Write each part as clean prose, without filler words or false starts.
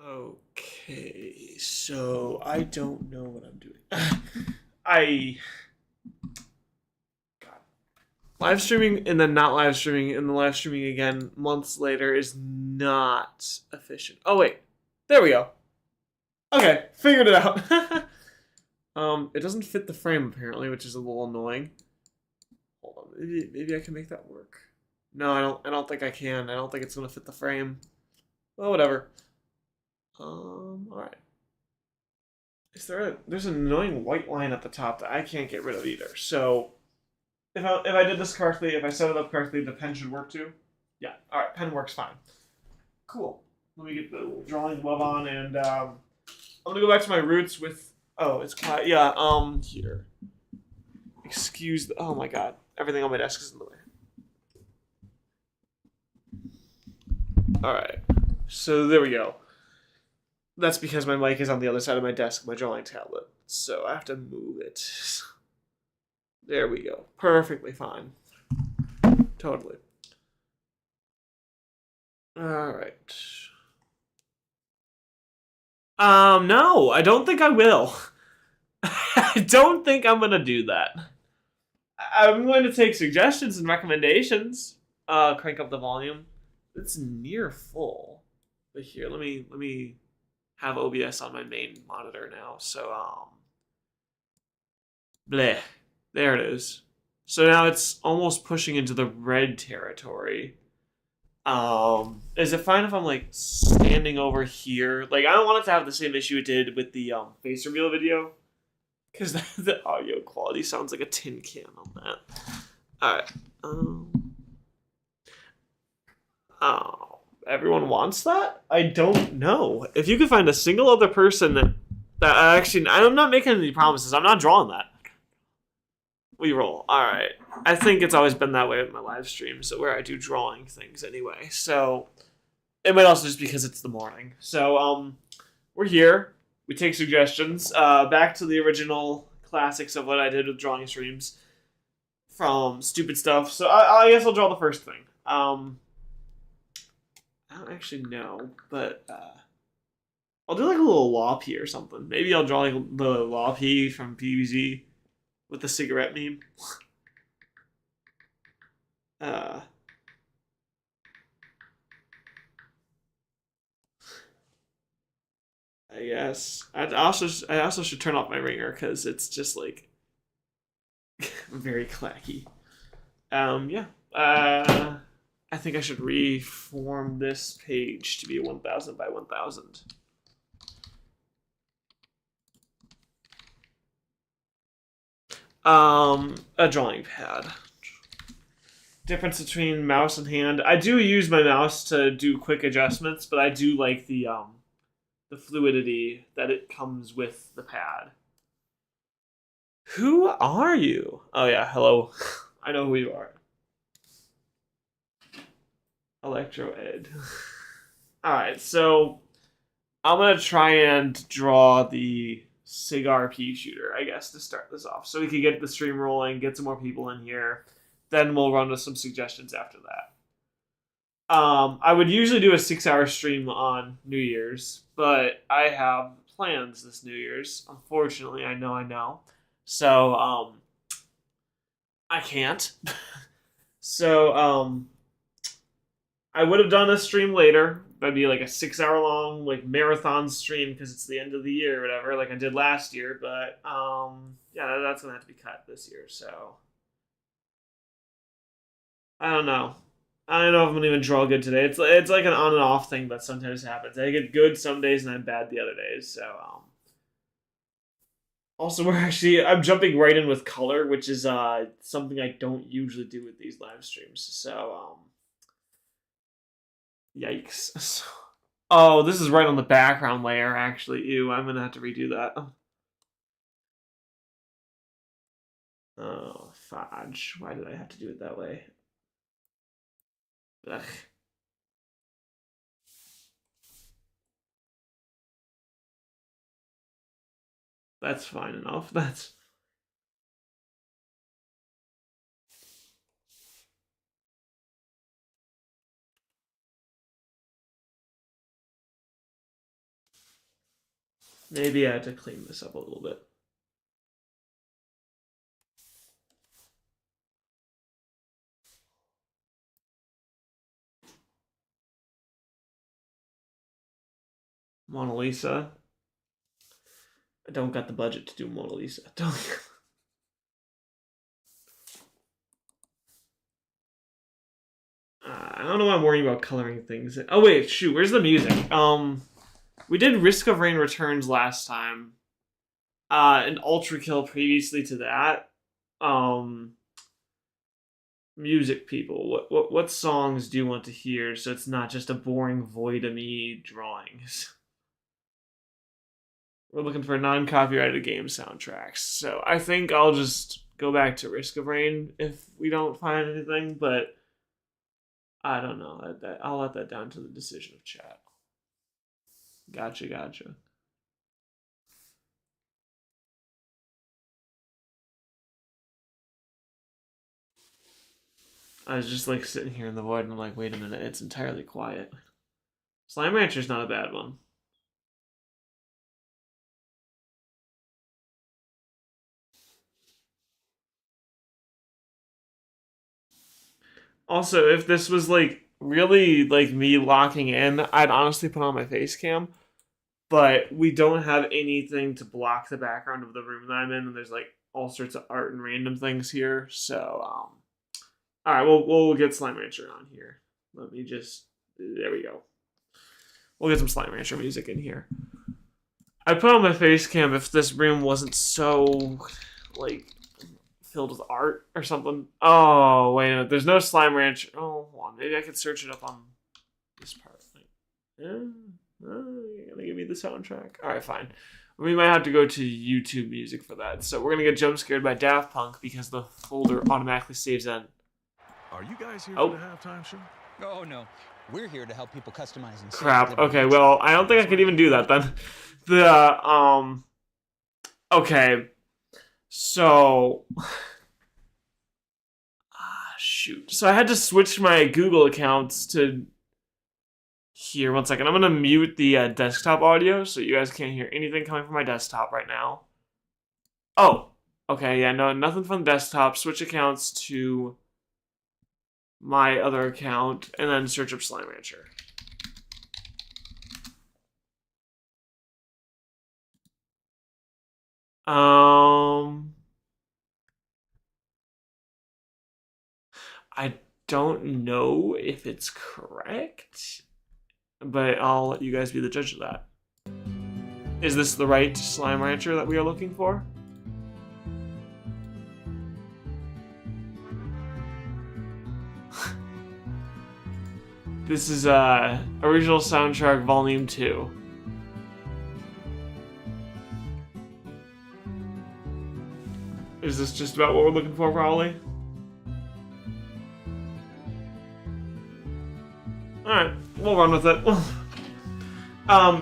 Okay, so I don't know what I'm doing. I God. Live streaming and then not live streaming and then live streaming again months later is not efficient. Oh wait, there we go. Okay, figured it out. It doesn't fit the frame apparently, which is a little annoying. Hold on, maybe I can make that work. No, I don't. I don't think I can. I don't think it's gonna fit the frame. Well, whatever. All right. There's an annoying white line at the top that I can't get rid of either. So if I did this correctly, if I set it up correctly, the pen should work too. Yeah. All right. Pen works fine. Cool. Let me get the drawing glove on, and I'm gonna go back to my roots with. Oh, it's quiet. Yeah. Here. Excuse the. Oh my God. Everything on my desk is in the way. All right. So there we go. That's because my mic is on the other side of my desk, my drawing tablet. So I have to move it. There we go. Perfectly fine. Totally. Alright. No, I don't think I will. I don't think I'm gonna do that. I'm going to take suggestions and recommendations. Crank up the volume. It's near full. But here, let me have OBS on my main monitor now. So bleh. There it is. So now it's almost pushing into the red territory. Is it fine if I'm like standing over here? Like I don't want it to have the same issue it did with the face reveal video. Because the audio quality sounds like a tin can on that. Alright. Oh, everyone wants that? I don't know. If you could find a single other person that actually, I'm not making any promises. I'm not drawing that. We roll. Alright. I think it's always been that way with my live streams, where I do drawing things anyway. So, it might also just because it's the morning. So, we're here. We take suggestions. Back to the original classics of what I did with drawing streams. From stupid stuff. So, I guess I'll draw the first thing. I don't actually know, but I'll do like a little Loppy or something. Maybe I'll draw like the Loppy from PBZ with the cigarette meme. I guess I also should turn off my ringer because it's just like very clacky. Yeah. I think I should reform this page to be 1000 by 1000. A drawing pad. Difference between mouse and hand. I do use my mouse to do quick adjustments, but I do like the fluidity that it comes with the pad. Who are you? Oh yeah, hello. I know who you are. Electro Ed. Alright, so I'm gonna try and draw the cigar pea shooter, I guess, to start this off. So we can get the stream rolling, get some more people in here. Then we'll run with some suggestions after that. I would usually do a 6-hour stream on New Year's, but I have plans this New Year's. Unfortunately, I know. So, I can't. So, I would have done a stream later. That'd be like a 6-hour long like marathon stream because it's the end of the year or whatever, like I did last year. But yeah, that's gonna have to be cut this year. So I don't know. I don't know if I'm gonna even draw good today. It's like an on and off thing, but sometimes happens. I get good some days and I'm bad the other days. So also I'm jumping right in with color, which is something I don't usually do with these live streams. So yikes. Oh, this is right on the background layer, actually. Ew, I'm gonna have to redo that. Oh, fudge. Why did I have to do it that way? Ugh. That's fine enough. Maybe I have to clean this up a little bit. Mona Lisa. I don't got the budget to do Mona Lisa. I don't know why I'm worrying about coloring things. Oh wait, shoot, where's the music? We did Risk of Rain Returns last time. And Ultra Kill previously to that. Music people, what songs do you want to hear so it's not just a boring void of me drawings? We're looking for non-copyrighted game soundtracks. So I think I'll just go back to Risk of Rain if we don't find anything, but I don't know. I'll let that down to the decision of chat. Gotcha. I was just like sitting here in the void and I'm like, wait a minute, it's entirely quiet. Slime Rancher's not a bad one. Also, if this was like really like me locking in, I'd honestly put on my face cam. But we don't have anything to block the background of the room that I'm in, and there's like all sorts of art and random things here. So, all right, we'll get Slime Rancher on here. Let me just there we go. We'll get some Slime Rancher music in here. I put on my face cam if this room wasn't so like filled with art or something. Oh wait, no, there's no Slime Rancher. Oh, hold on, maybe I could search it up on this part. Yeah. You're gonna give me the soundtrack? Alright, fine. We might have to go to YouTube Music for that. So we're gonna get jump scared by Daft Punk because the folder automatically saves in. Are you guys here for the halftime show? Oh no, we're here to help people customize and crap. Okay, well, I don't think I could even do that then. Okay. So shoot. So I had to switch my Google accounts to here. 1 second. I'm gonna mute the desktop audio so you guys can't hear anything coming from my desktop right now. Oh, okay. Yeah, no, nothing from the desktop. Switch accounts to my other account and then search up Slime Rancher. I don't know if it's correct, but I'll let you guys be the judge of that. Is this the right Slime Rancher that we are looking for? This is original soundtrack volume 2. Is this just about what we're looking for, probably? Alright, we'll run with it.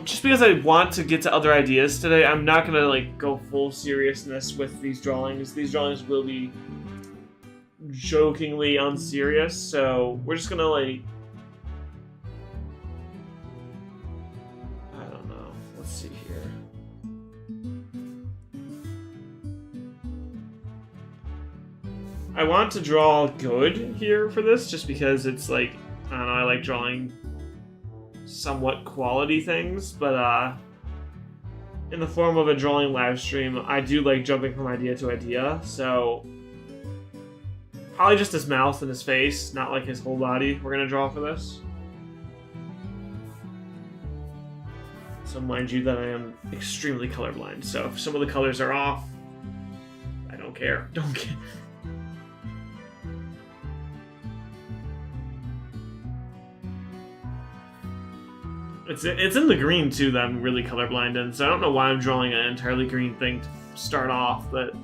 Just because I want to get to other ideas today, I'm not gonna like go full seriousness with these drawings. These drawings will be jokingly unserious, so we're just gonna like I don't know. Let's see here. I want to draw good here for this, just because it's like I don't know, I like drawing somewhat quality things, but in the form of a drawing live stream, I do like jumping from idea to idea, so probably just his mouth and his face, not like his whole body we're gonna draw for this. So mind you that I am extremely colorblind, so if some of the colors are off, I don't care. Don't care. It's in the green too that I'm really colorblind in, so I don't know why I'm drawing an entirely green thing to start off, but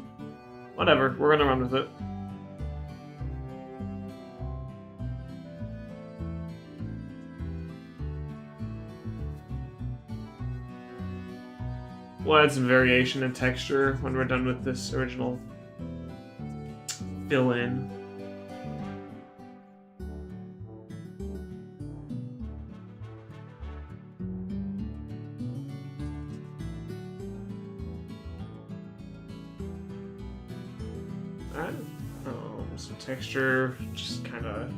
whatever, we're gonna run with it. We'll add some variation in texture when we're done with this original fill-in. Alright. Some texture, just kind of.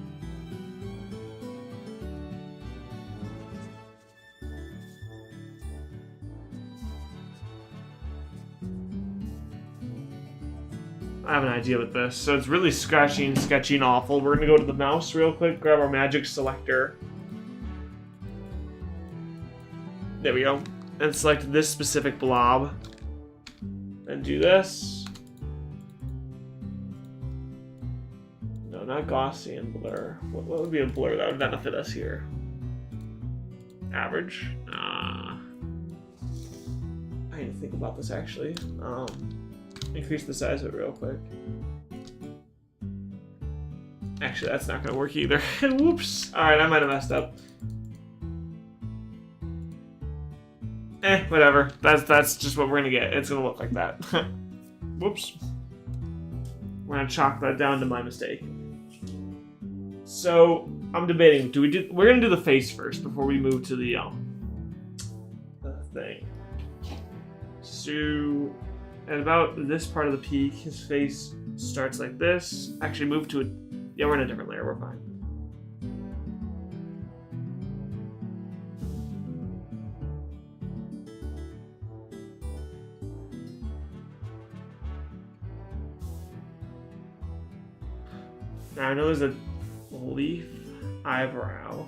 I have an idea with this. So it's really scratchy and sketchy and awful. We're gonna go to the mouse real quick, grab our magic selector. There we go. And select this specific blob. And do this. No, not Gaussian blur. What would be a blur that would benefit us here? Average? I need to think about this actually. Increase the size of it real quick. Actually, that's not gonna work either. Whoops. Alright, I might have messed up. Whatever. That's just what we're gonna get. It's gonna look like that. Whoops. We're gonna chalk that down to my mistake. So I'm debating. We're gonna do the face first before we move to the thing. So at about this part of the peak, his face starts like this. Actually, move to it. Yeah, we're in a different layer. We're fine. Now I know there's a leaf eyebrow.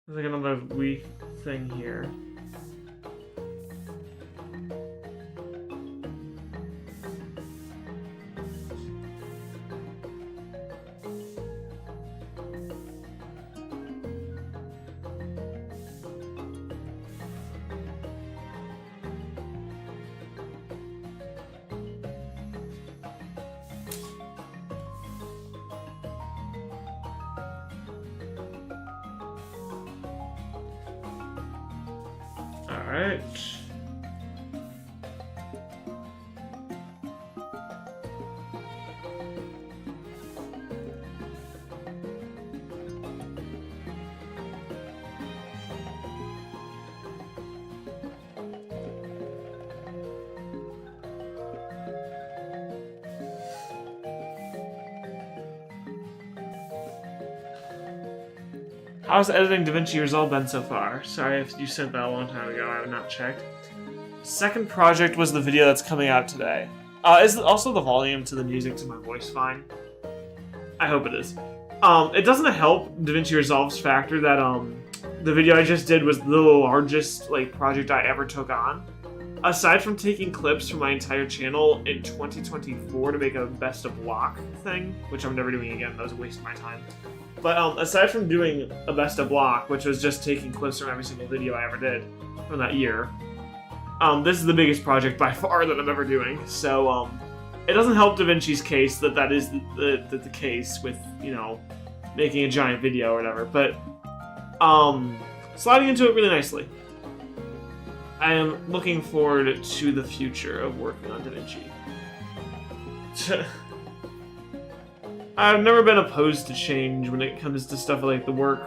There's like another leaf thing here. Alright. How's editing DaVinci Resolve been so far? Sorry if you sent that a long time ago, I have not checked. Second project was the video that's coming out today. Is also the volume to the music to my voice fine? I hope it is. It doesn't help DaVinci Resolve's factor that the video I just did was the largest project I ever took on. Aside from taking clips from my entire channel in 2024 to make a best of block thing, which I'm never doing again, that was a waste of my time. But aside from doing a best of block, which was just taking clips from every single video I ever did from that year, this is the biggest project by far that I'm ever doing. So it doesn't help DaVinci's case that is the case with, you know, making a giant video or whatever. But sliding into it really nicely. I am looking forward to the future of working on DaVinci. I've never been opposed to change when it comes to stuff like the work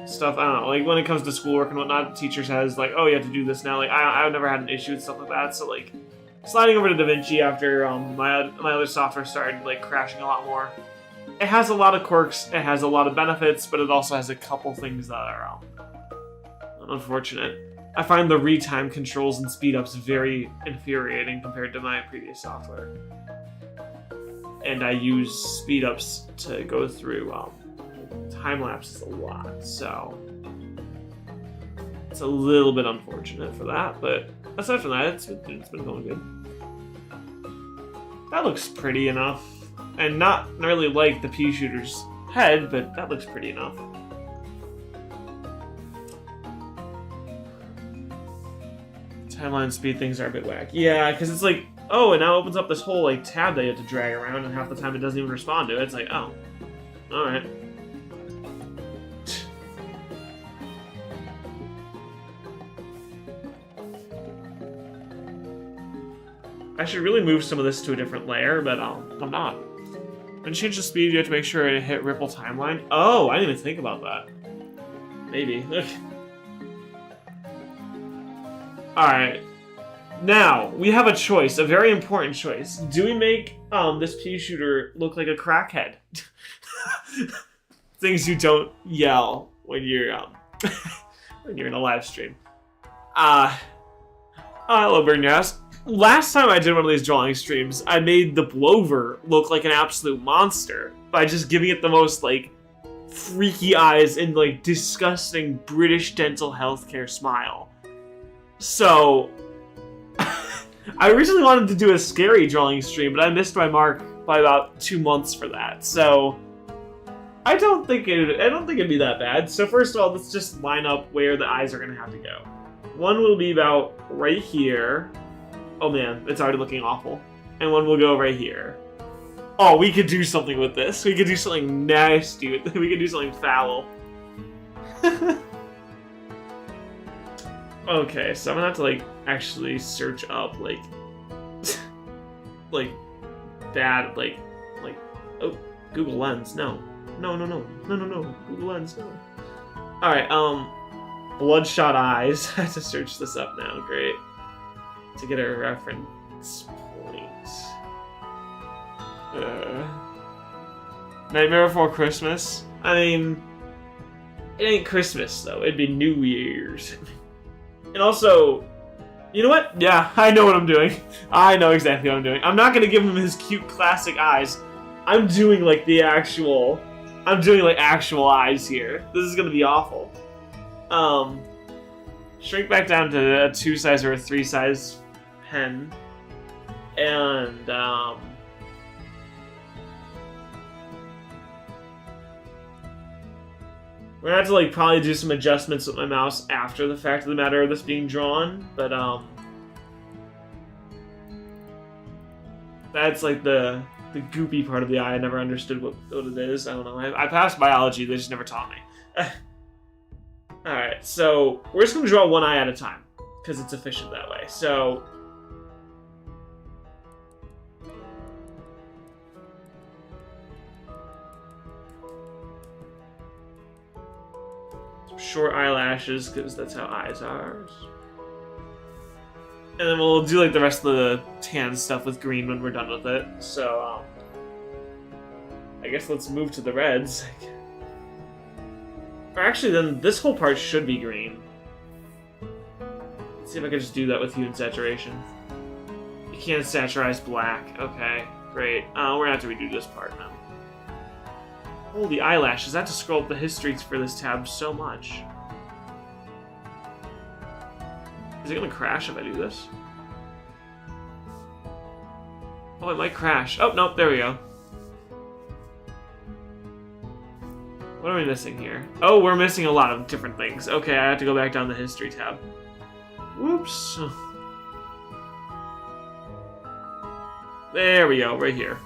stuff. I don't know, like when it comes to schoolwork and whatnot, teachers has like, oh, you have to do this now. Like I've never had an issue with stuff like that. So like sliding over to DaVinci after my other software started like crashing a lot more. It has a lot of quirks. It has a lot of benefits, but it also has a couple things that are unfortunate. I find the retime controls and speedups very infuriating compared to my previous software. And I use speedups to go through time lapses a lot, so it's a little bit unfortunate for that. But aside from that, it's been going good. That looks pretty enough, and not really like the pea shooter's head, but that looks pretty enough. Timeline speed things are a bit whack. Yeah, because it's like, oh, it now opens up this whole like tab that you have to drag around, and half the time it doesn't even respond to it. It's like, oh, all right. I should really move some of this to a different layer, but I'm not. When you change the speed, you have to make sure it hit ripple timeline. Oh, I didn't even think about that. Maybe. Alright. Now, we have a choice, a very important choice. Do we make this pea shooter look like a crackhead? Things you don't yell when you're when you're in a live stream. Hello, Burn Your Ass. Last time I did one of these drawing streams, I made the Blover look like an absolute monster by just giving it the most, like, freaky eyes and, like, disgusting British dental healthcare smile. So, I originally wanted to do a scary drawing stream, but I missed my mark by about 2 months for that. So, I don't think it'd be that bad. So first of all, let's just line up where the eyes are gonna have to go. One will be about right here. Oh man, it's already looking awful. And one will go right here. Oh, we could do something with this. We could do something nasty. We could do something foul. Okay, so I'm gonna have to, like, actually search up, like, like, bad, like, oh, Google Lens, no. No, Google Lens, no. Alright, Bloodshot Eyes. I have to search this up now, great. To get a reference point. Nightmare Before Christmas? I mean, it ain't Christmas, though. It'd be New Year's. And also, you know what? Yeah, I know what I'm doing. I know exactly what I'm doing. I'm not gonna give him his cute classic eyes. I'm doing, like, actual eyes here. This is gonna be awful. Shrink back down to a 2 size or a 3 size pen. And, we're gonna have to, like, probably do some adjustments with my mouse after the fact of the matter of this being drawn, but, that's, like, the goopy part of the eye. I never understood what it is. I don't know. I passed biology, they just never taught me. Alright, so we're just gonna draw one eye at a time, because it's efficient that way. So, short eyelashes, because that's how eyes are. And then we'll do, like, the rest of the tan stuff with green when we're done with it. So, I guess let's move to the reds. Or actually, then this whole part should be green. Let's see if I can just do that with hue and saturation. You can't saturize black. Okay, great. We're gonna have to redo this part now. Holy eyelashes, I have to scroll up the histories for this tab so much. Is it gonna crash if I do this? Oh, it might crash. Oh, nope, there we go. What are we missing here? Oh, we're missing a lot of different things. Okay, I have to go back down the history tab. Whoops. There we go, right here.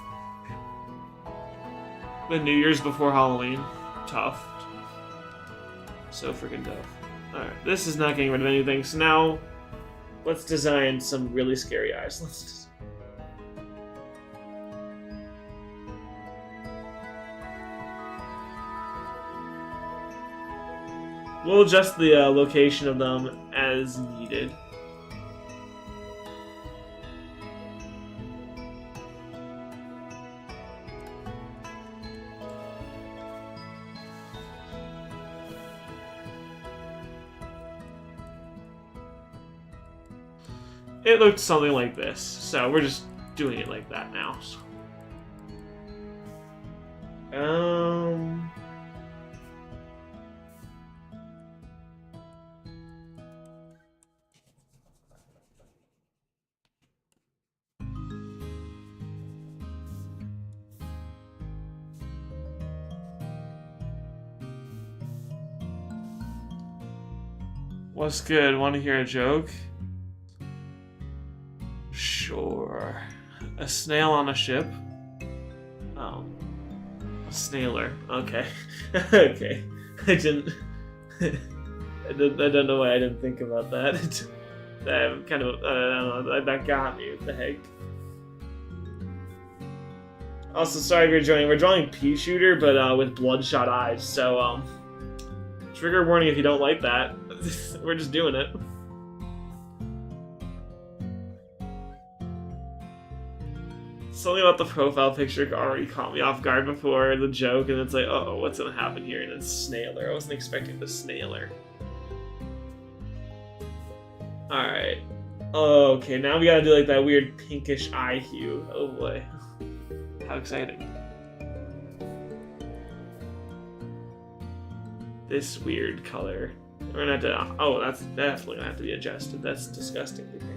The New Year's before Halloween. Tough. So freaking tough. Alright, this is not getting rid of anything, so now let's design some really scary eyes. We'll adjust the location of them as needed. It looked something like this, so we're just doing it like that now. What's good? Want to hear a joke? Sure. A snail on a ship? Oh. A snailer. Okay. Okay. I don't know why I didn't think about that. That kind of, I don't know, that got me. What the heck? Also, sorry if you're joining. We're drawing Pea Shooter, but with bloodshot eyes, so, Trigger warning if you don't like that. We're just doing it. Something about the profile picture already caught me off guard before the joke, and it's like, oh, what's gonna happen here? And it's Snailer. I wasn't expecting the Snailer. Alright. Okay, now we gotta do like that weird pinkish eye hue. Oh boy. How exciting. This weird color. We're gonna have to. Oh, that's definitely gonna have to be adjusted. That's disgustingly pink.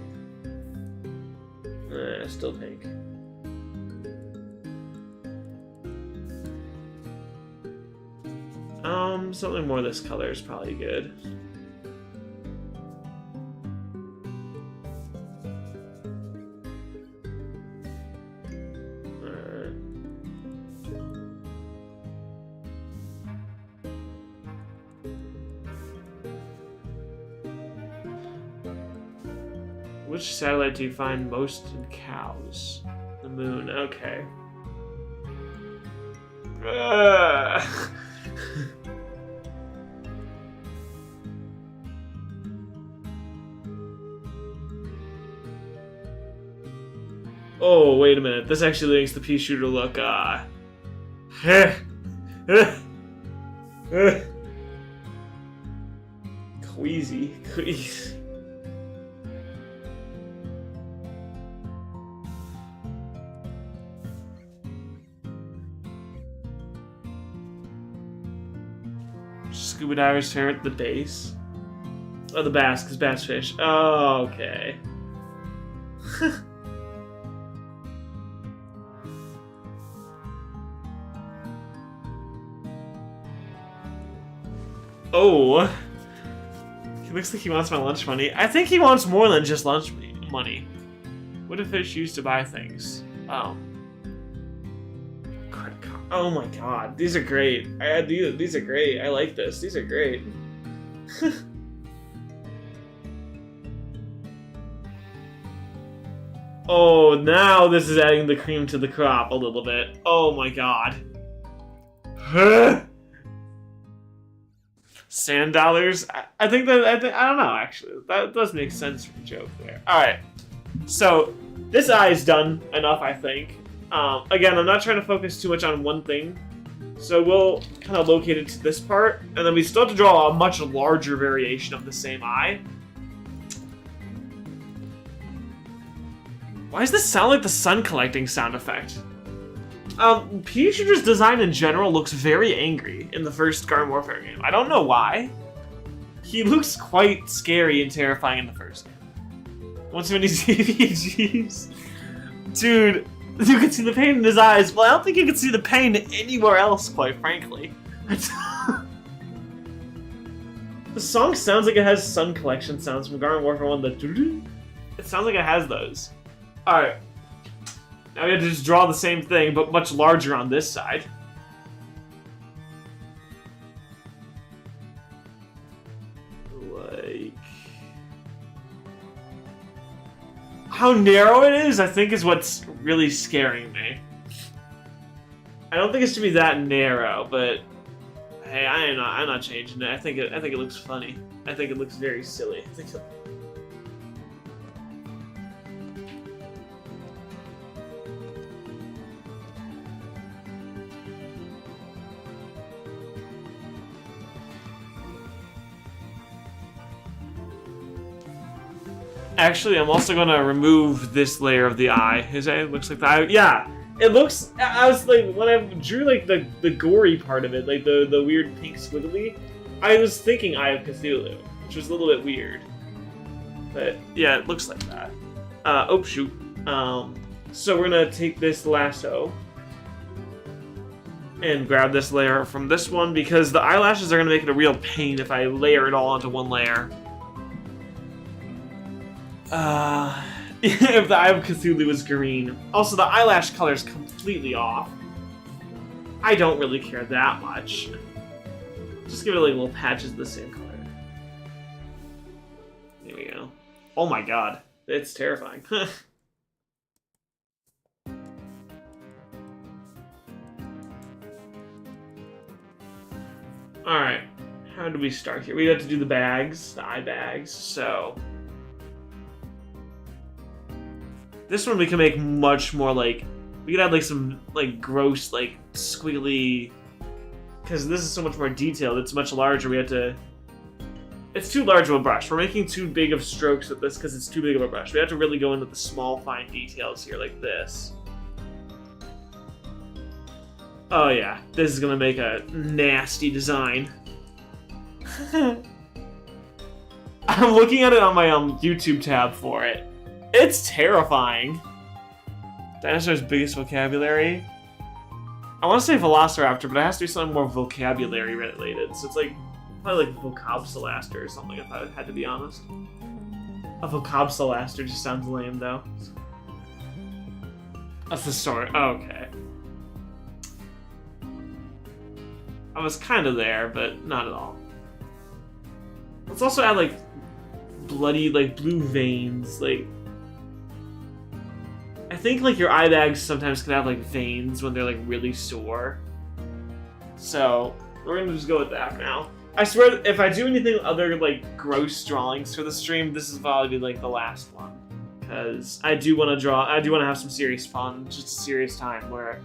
Still pink. Something more this color is probably good. Which satellite do you find most in cows? The moon, okay. Oh, wait a minute. This actually makes the pea shooter look, queasy. Scuba diver's favorite, the base. Oh, the bass, because bass fish. Oh, okay. Oh. He looks like he wants my lunch money. I think he wants more than just lunch money. What if fish used to buy things? Oh. Oh my god, these are great. These are great. I like this. These are great. Oh, now this is adding the cream to the crop a little bit. Oh my god. Sand dollars? I think that, I don't know, actually. That does make sense for the joke there. Alright. So, this eye is done enough, I think. Again, I'm not trying to focus too much on one thing. So we'll kind of locate it to this part. And then we still have to draw a much larger variation of the same eye. Why does this sound like the sun collecting sound effect? Pea Shooter's design in general looks very angry in the first Garden Warfare game. I don't know why. He looks quite scary and terrifying in the first game. Once too many CVGs. Dude, you can see the pain in his eyes. Well, I don't think you can see the pain anywhere else, quite frankly. The song sounds like it has Sun Collection sounds from Garden Warfare 1. It sounds like it has those. Alright. Now we have to just draw the same thing, but much larger on this side. Like... how narrow it is, I think, is what's really scaring me. I don't think it should be that narrow, but... hey, I'm not changing it. I think it looks funny. I think it looks very silly. Actually, I'm also gonna remove this layer of the eye. His eye looks like the eye. Yeah, it looks. I was like, when I drew like the gory part of it, like the weird pink squiggly, I was thinking Eye of Cthulhu, which was a little bit weird. But yeah, it looks like that. Oh shoot. So we're gonna take this lasso and grab this layer from this one because the eyelashes are gonna make it a real pain if I layer it all onto one layer. If the Eye of Cthulhu was green. Also, the eyelash color is completely off. I don't really care that much. Just give it like little patches of the same color. There we go. Oh my god. It's terrifying. Alright. how do we start here? We have to do the bags, the eye bags. So this one we can make much more like, we could add like some like gross like squiggly, because this is so much more detailed. It's much larger. We have to. It's too large of a brush. We're making too big of strokes with this because it's too big of a brush. We have to really go into the small, fine details here, like this. Oh yeah, this is gonna make a nasty design. I'm looking at it on my YouTube tab for it. It's terrifying. Dinosaur's biggest vocabulary. I want to say Velociraptor, but it has to be something more vocabulary related. So it's like probably like Vocabsalaster or something, if I had to be honest. A Vocabsalaster just sounds lame though. That's the story. Oh, okay. I was kind of there, but not at all. Let's also add like bloody, like blue veins. Like, I think like your eye bags sometimes can have like veins when they're like really sore. So we're gonna just go with that now. I swear, if I do anything other like gross drawings for the stream, this is probably like the last one, because I do want to draw. I do want to have some serious fun, just a serious time where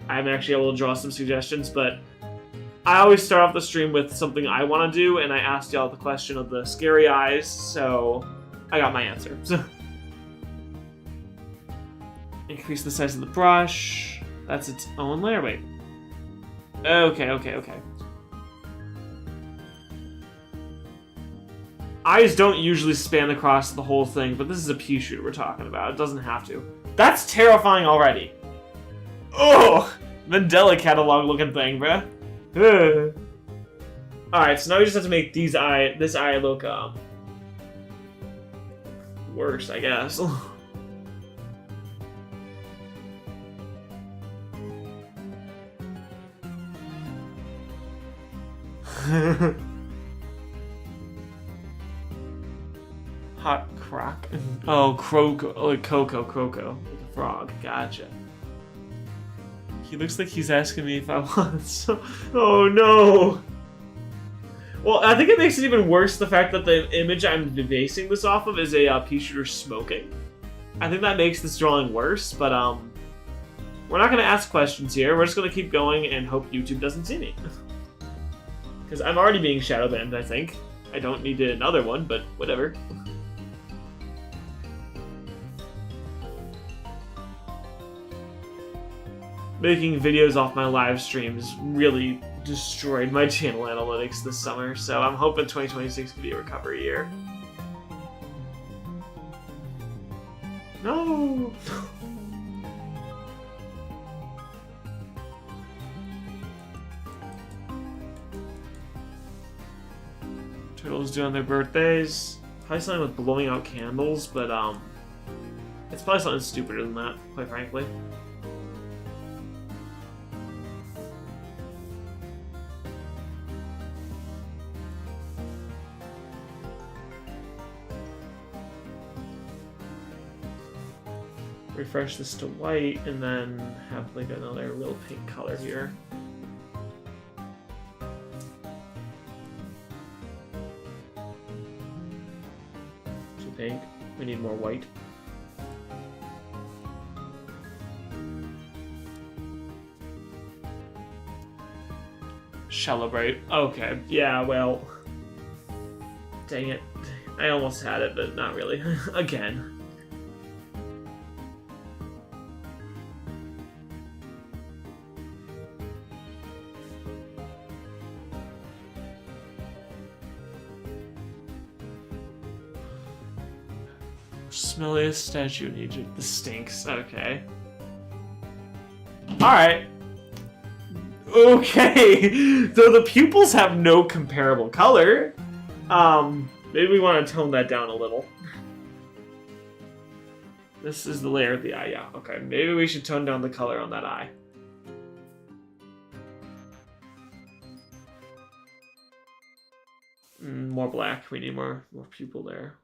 I'm actually able to draw some suggestions. But I always start off the stream with something I want to do, and I asked y'all the question of the scary eyes, so I got my answer. So increase the size of the brush. That's its own layer. Wait. Okay. Eyes don't usually span across the whole thing, but this is a pea shooter we're talking about. It doesn't have to. That's terrifying already. Oh, Mandela catalog looking thing, bruh. Alright, so now we just have to make this eye look worse, I guess. Hot croc. Oh, Croco. Oh, like Coco. The frog. Gotcha. He looks like he's asking me if I want some. Oh no! Well, I think it makes it even worse the fact that the image I'm basing this off of is a pea shooter smoking. I think that makes this drawing worse, but we're not going to ask questions here. We're just going to keep going and hope YouTube doesn't see me. Because I'm already being shadow banned, I think. I don't need another one, but whatever. Making videos off my live streams really destroyed my channel analytics this summer, so I'm hoping 2026 can be a recovery year. No! Turtles doing their birthdays. Probably something with blowing out candles, but it's probably something stupider than that, quite frankly. Refresh this to white, and then have like another real pink color here. Too pink. We need more white. Shallow bright. Okay, yeah, well. Dang it. I almost had it, but not really. Again. Smelliest statue in Egypt. This stinks. Okay. Alright. Okay. So the pupils have no comparable color. Maybe we want to tone that down a little. This is the layer of the eye, yeah. Okay, maybe we should tone down the color on that eye. More black. We need more pupil there.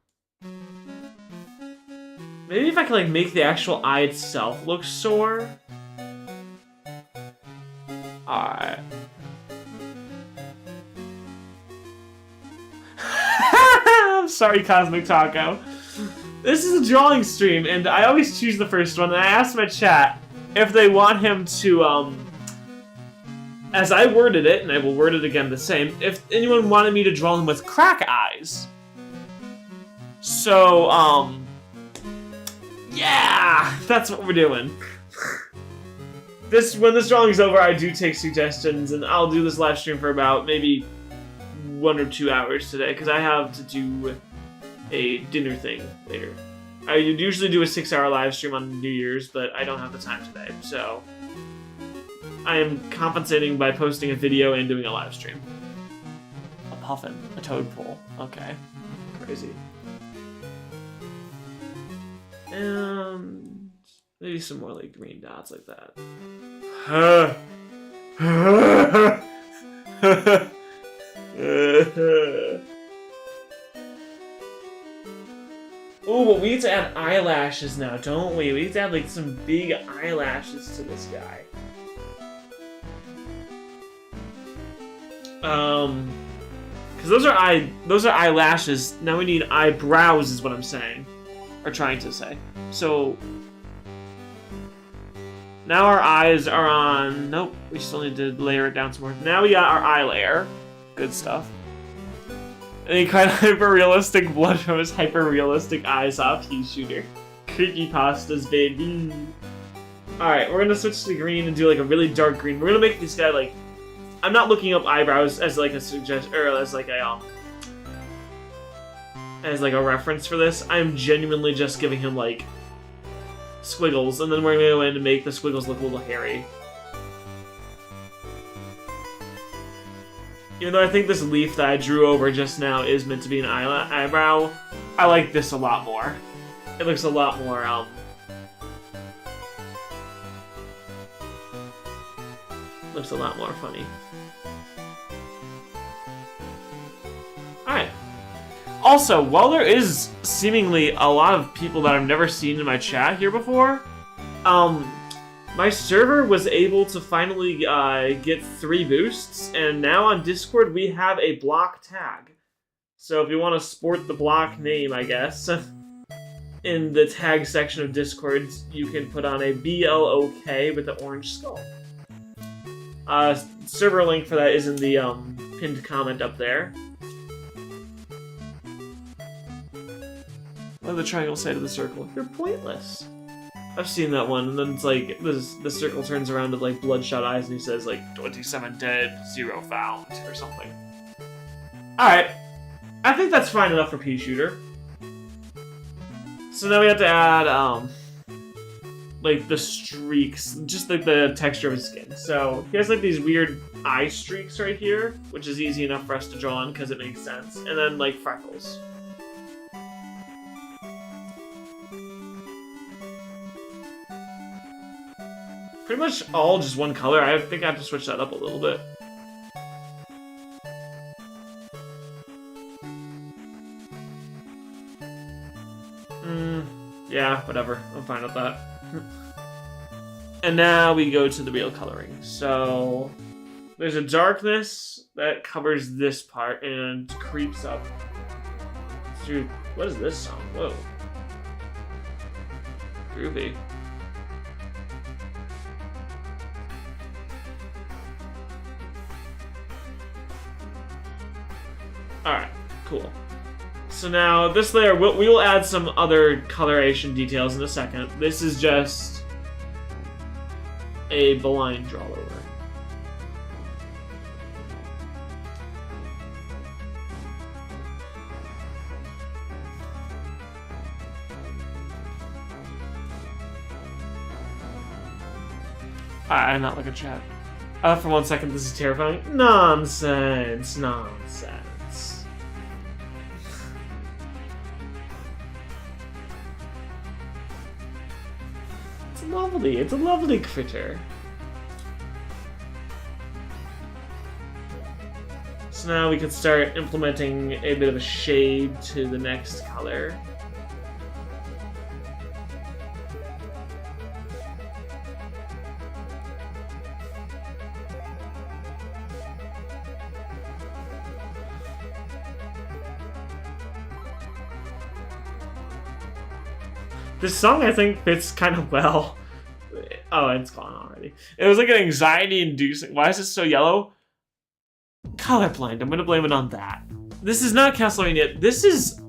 Maybe if I can like make the actual eye itself look sore. Alright. Sorry, Cosmic Taco. This is a drawing stream, and I always choose the first one. And I asked my chat if they want him to, as I worded it, and I will word it again the same, if anyone wanted me to draw him with crack eyes. So, yeah, that's what we're doing. When this drawing's over, I do take suggestions, and I'll do this live stream for about maybe 1 or 2 hours today, because I have to do a dinner thing later. I usually do a 6-hour live stream on New Year's, but I don't have the time today, so I am compensating by posting a video and doing a live stream. A puffin, a toadpool. Okay, crazy. And maybe some more like green dots like that. Oh, but we need to add eyelashes now, don't we? We need to add like some big eyelashes to this guy. Because those are eyelashes. Now we need eyebrows, is what I'm saying, or trying to say. So now our eyes are on. Nope, we still need to layer it down some more. Now we got our eye layer. Good stuff. Any kind of hyper-realistic blood from his hyper-realistic eyes off Pea Shooter. Creepypastas, baby. Alright, we're gonna switch to green and do like a really dark green. We're gonna make this guy like... I'm not looking up eyebrows as like a suggestion, or as like a reference for this. I'm genuinely just giving him like squiggles, and then we're gonna go in and make the squiggles look a little hairy. Even though I think this leaf that I drew over just now is meant to be an eyebrow, I like this a lot more. It looks a lot more, looks a lot more funny. Alright. Also, while there is seemingly a lot of people that I've never seen in my chat here before, my server was able to finally get 3 boosts, and now on Discord we have a block tag. So if you want to sport the block name, I guess, in the tag section of Discord, you can put on a BLOK with the orange skull. Server link for that is in the pinned comment up there. What did the triangle say to the circle? You're pointless. I've seen that one, and then it's like, the circle turns around with like bloodshot eyes, and he says like, 27 dead, 0 found, or something. Alright. I think that's fine enough for Pea Shooter. So now we have to add, like, the streaks, just like the texture of his skin. So, he has like these weird eye streaks right here, which is easy enough for us to draw on, because it makes sense. And then, like, freckles. Pretty much all just one color. I think I have to switch that up a little bit. Yeah, whatever. I'm fine with that. And now we go to the real coloring. So there's a darkness that covers this part and creeps up through. What is this song? Whoa. Groovy. Alright, cool. So now, this layer, we will add some other coloration details in a second. This is just a blind draw over. I not look at chat. For 1 second, this is terrifying. Nonsense, nonsense. Lovely, it's a lovely critter. So now we can start implementing a bit of a shade to the next color. This song, I think, fits kind of well. Oh, it's gone already. It was like an anxiety-inducing. Why is it so yellow? Colorblind. I'm gonna blame it on that. This is not Castlevania. This is,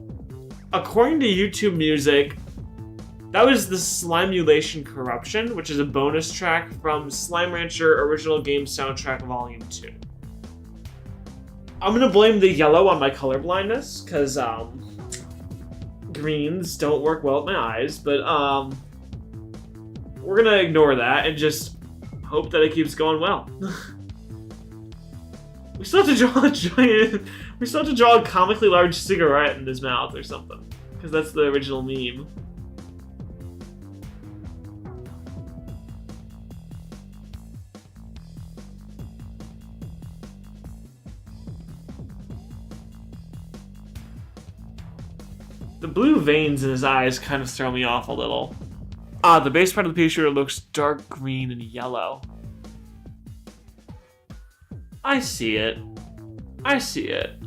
according to YouTube Music, that was the Slimulation Corruption, which is a bonus track from Slime Rancher Original Game Soundtrack Volume 2. I'm gonna blame the yellow on my colorblindness, because greens don't work well with my eyes, but we're gonna ignore that and just hope that it keeps going well. We still have to draw a giant. We still have to draw a comically large cigarette in his mouth or something, because that's the original meme. The blue veins in his eyes kind of throw me off a little. Ah, the base part of the pea shooter looks dark green and yellow. I see it. I see it.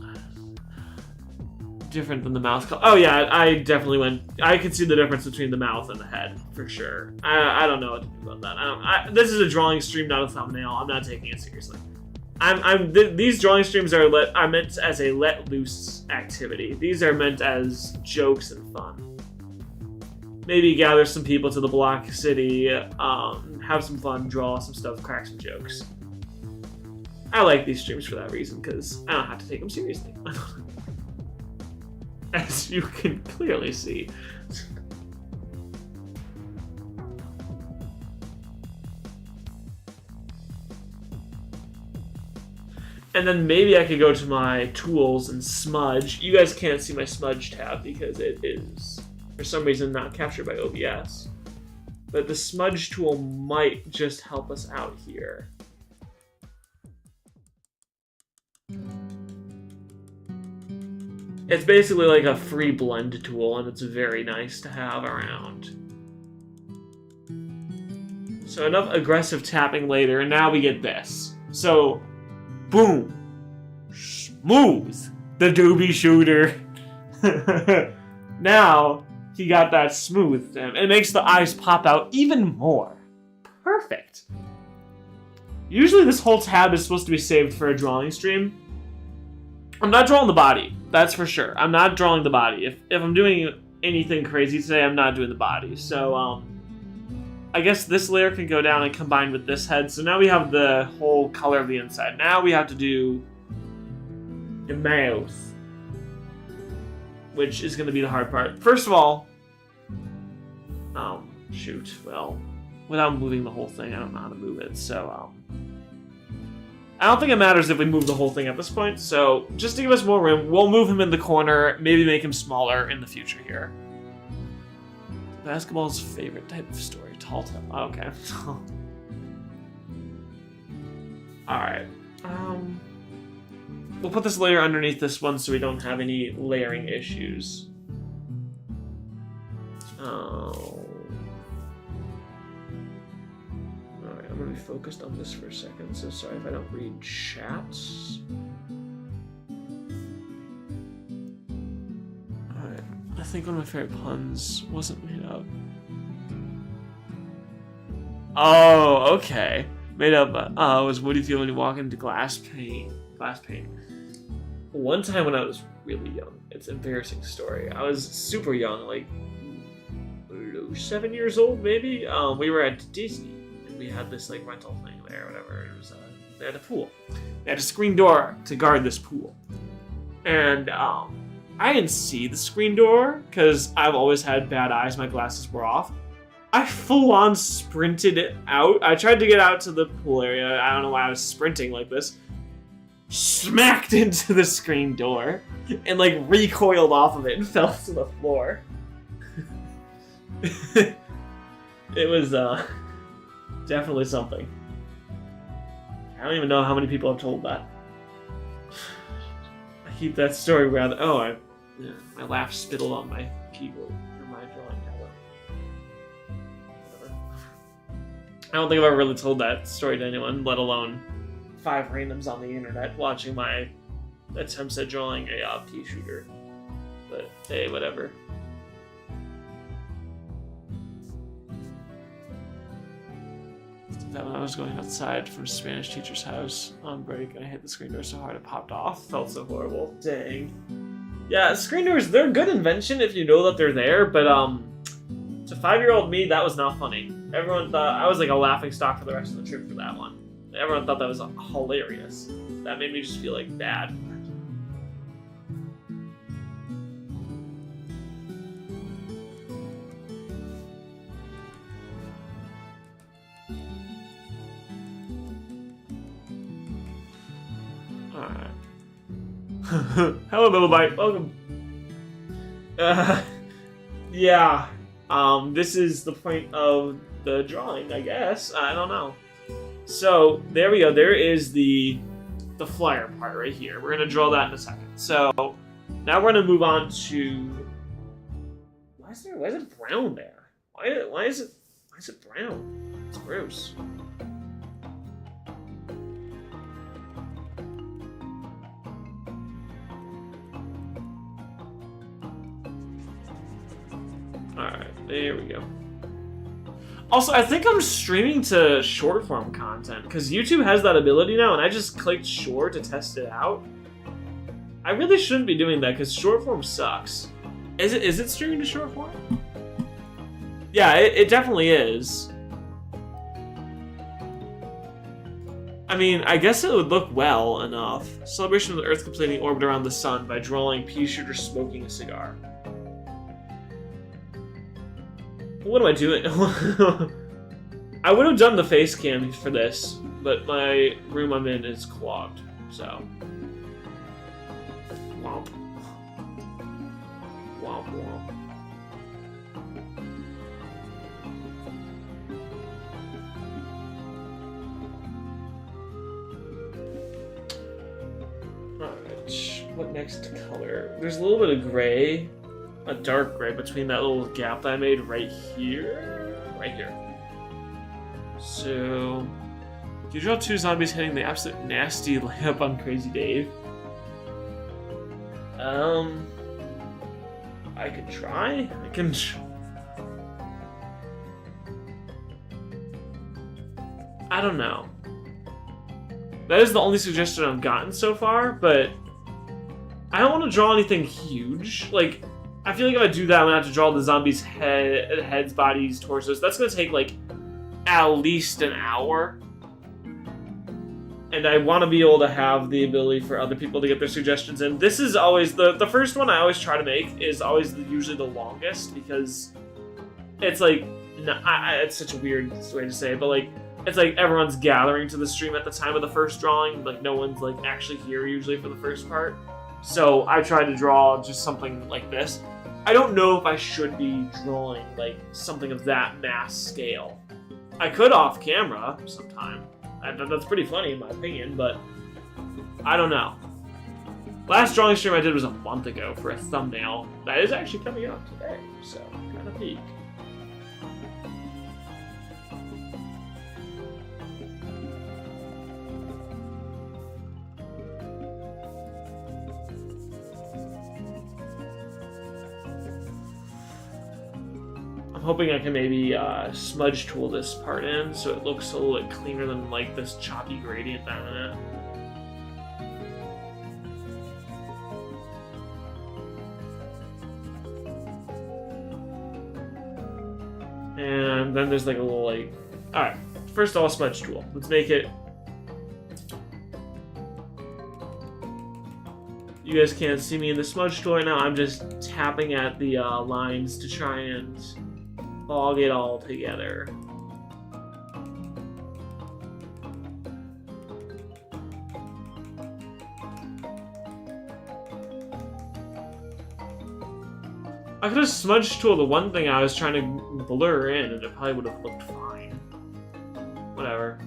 Different than the mouth color. Oh yeah, I definitely went. I could see the difference between the mouth and the head for sure. I don't know what to do about that. This is a drawing stream, not a thumbnail. I'm not taking it seriously. These drawing streams are meant as a let loose activity. These are meant as jokes and fun. Maybe gather some people to the block city, have some fun, draw some stuff, crack some jokes. I like these streams for that reason, because I don't have to take them seriously. As you can clearly see. And then maybe I could go to my tools and smudge. You guys can't see my smudge tab because it is, for some reason, not captured by OBS. But the smudge tool might just help us out here. It's basically like a free blend tool, and it's very nice to have around. So enough aggressive tapping later, and now we get this. So, boom. Smooth. The doobie shooter. Now, he got that smooth to him. It makes the eyes pop out even more. Perfect. Usually this whole tab is supposed to be saved for a drawing stream. I'm not drawing the body. That's for sure. I'm not drawing the body. If I'm doing anything crazy today, I'm not doing the body. So, I guess this layer can go down and combine with this head. So now we have the whole color of the inside. Now we have to do the mouth, which is going to be the hard part. First of all, shoot. Well, without moving the whole thing, I don't know how to move it. So, I don't think it matters if we move the whole thing at this point, so just to give us more room, we'll move him in the corner, maybe make him smaller in the future here. Basketball's favorite type of story, tall tale. Oh, okay. Alright. We'll put this layer underneath this one so we don't have any layering issues. Oh. I'm going to be focused on this for a second, so sorry if I don't read chats. Alright, I think one of my favorite puns wasn't made up. Oh, okay. Made up, was what do you feel when you walk into glass pane? Glass pane. One time when I was really young, it's an embarrassing story. I was super young, like 7 years old maybe. We were at Disney. We had this like rental thing there, or whatever. It was they had a pool. They had a screen door to guard this pool, and I didn't see the screen door because I've always had bad eyes. My glasses were off. I full on sprinted out. I tried to get out to the pool area. I don't know why I was sprinting like this. Smacked into the screen door and like recoiled off of it and fell to the floor. It was definitely something. I don't even know how many people have told that. I keep that story rather. Oh, my laugh spittled on my keyboard or my drawing tablet. Whatever. I don't think I've ever really told that story to anyone, let alone 5 randoms on the internet watching my attempts at drawing a pea shooter. But hey, whatever. that when I was going outside from Spanish teacher's house on break and I hit the screen door so hard it popped off. Felt so horrible. Dang. Yeah, screen doors, they're a good invention if you know that they're there, but to 5-year-old me, that was not funny. Everyone thought I was like a laughing stock for the rest of the trip for that one. Everyone thought that was hilarious. That made me just feel like bad. Alright. Hello, Little Bite. Welcome. Yeah. This is the point of the drawing, I guess. I don't know. So, there we go. There is the flyer part right here. We're going to draw that in a second. So, now we're going to move on to... Why is it brown there? Why is it brown? It's gross. Alright, there we go. Also, I think I'm streaming to short form content, because YouTube has that ability now, and I just clicked short to test it out. I really shouldn't be doing that, because short form sucks. Is it streaming to short form? Yeah, it definitely is. I mean, I guess it would look well enough. Celebration of the Earth completing orbit around the sun by drawing pea shooter smoking a cigar. What am I doing? I would have done the face cam for this, but my room I'm in is clogged, so. Womp. Womp womp. Alright, what next color? There's a little bit of gray. A dark gray between that little gap that I made right here. Right here. So, you draw 2 zombies hitting the absolute nasty layup on Crazy Dave. I could try. I don't know. That is the only suggestion I've gotten so far, but I don't want to draw anything huge. Like, I feel like if I do that, I'm gonna have to draw the zombies' heads, bodies, torsos. That's gonna take like at least an hour. And I want to be able to have the ability for other people to get their suggestions in. This is always the first one I always try to make is always usually the longest, because it's like it's such a weird way to say it, but like it's like everyone's gathering to the stream at the time of the first drawing. Like no one's like actually here usually for the first part. So I tried to draw just something like this. I don't know if I should be drawing like something of that mass scale. I could off camera sometime. That's pretty funny in my opinion, but I don't know. Last drawing stream I did was a month ago for a thumbnail. That is actually coming out today, so kind of peek. I'm hoping I can maybe smudge tool this part in so it looks a little bit cleaner than like this choppy gradient down in it. And then there's like a little like, alright, first of all, smudge tool. Let's make it. You guys can't see me in the smudge tool right now. I'm just tapping at the lines to try and fog it all together. I could have smudge tool the one thing I was trying to blur in, and it probably would have looked fine. Whatever.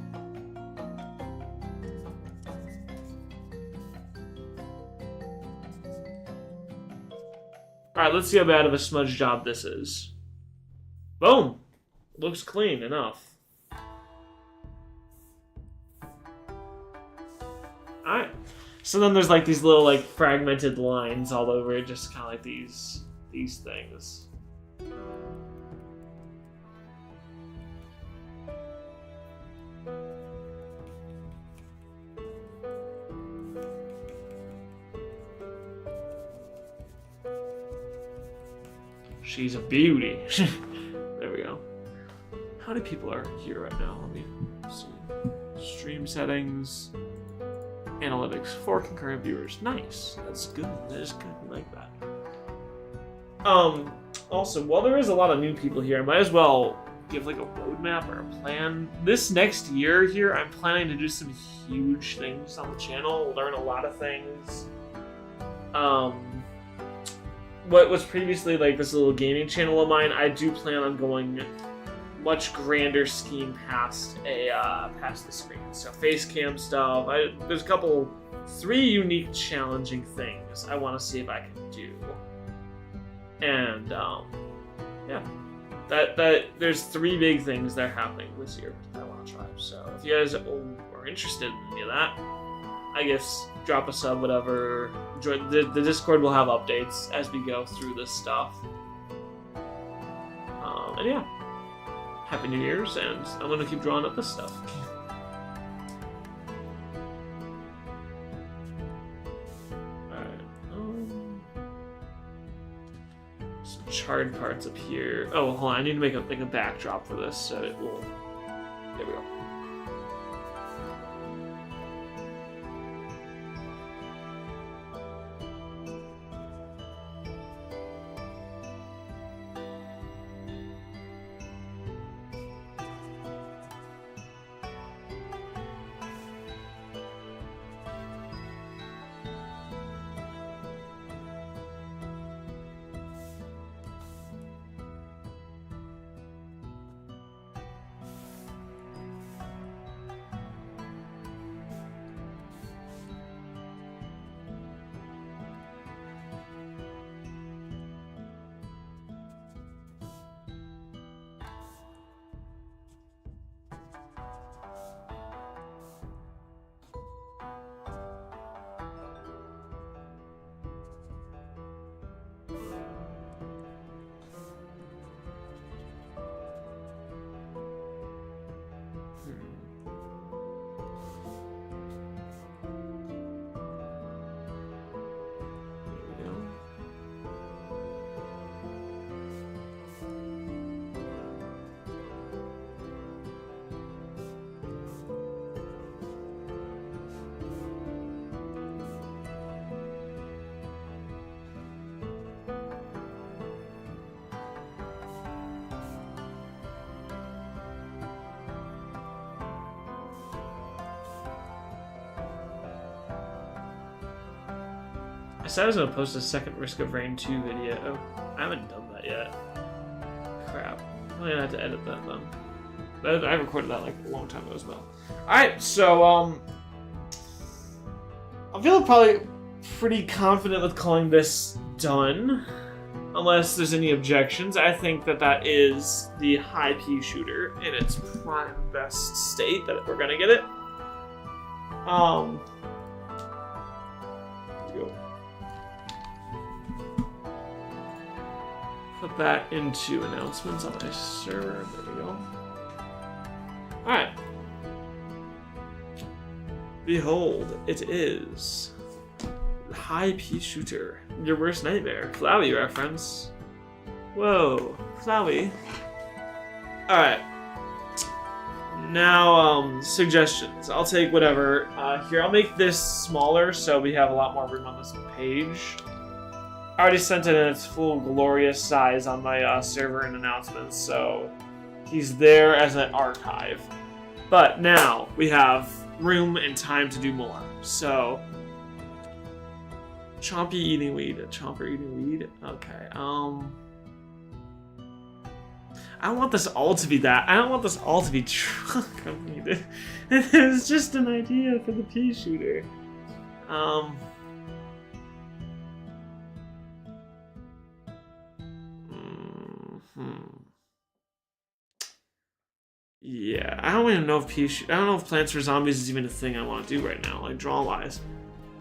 Alright, let's see how bad of a smudge job this is. Boom! Looks clean enough. Alright. So then there's like these little like fragmented lines all over it, just kind of like these things. She's a beauty. There we go. How many people are here right now? Let me see. Stream settings. Analytics. 4 concurrent viewers. Nice. That's good. That is good. I like that. Also, while there is a lot of new people here, I might as well give like a roadmap or a plan. This next year here, I'm planning to do some huge things on the channel, learn a lot of things. What was previously like this little gaming channel of mine, I do plan on going much grander scheme past the screen. So face cam stuff. There's a 3 unique challenging things I want to see if I can do. And yeah, that there's 3 big things that are happening this year that I want to try. So if you guys are interested in any of that, I guess drop a sub, whatever. Join the Discord will have updates as we go through this stuff. And yeah, Happy New Year's, and I'm gonna keep drawing up this stuff. Charred parts up here. Oh, hold on. I need to make a backdrop for this, so it will. There we go. I said I was gonna post a second Risk of Rain 2 video. Oh, I haven't done that yet. Crap. I'm gonna have to edit that then. I recorded that like a long time ago as well. Alright, so I feel probably pretty confident with calling this done. Unless there's any objections. I think that is the high P shooter in its prime best state that we're gonna get it. Put that into announcements on my server. There we go. Alright. Behold, it is the high P shooter. Your worst nightmare. Flowey reference. Whoa. Flowey. Alright. Now, suggestions. I'll take whatever. Here, I'll make this smaller so we have a lot more room on this page. I already sent it in its full glorious size on my server and announcements, so he's there as an archive. But now we have room and time to do more. So, Chompy eating weed, Chomper eating weed. Okay. I don't want this all to be that. I don't want this all to be truck company. It was just an idea for the pea shooter. Yeah, I don't even know if I don't know if Plants vs Zombies is even a thing I want to do right now, like draw wise.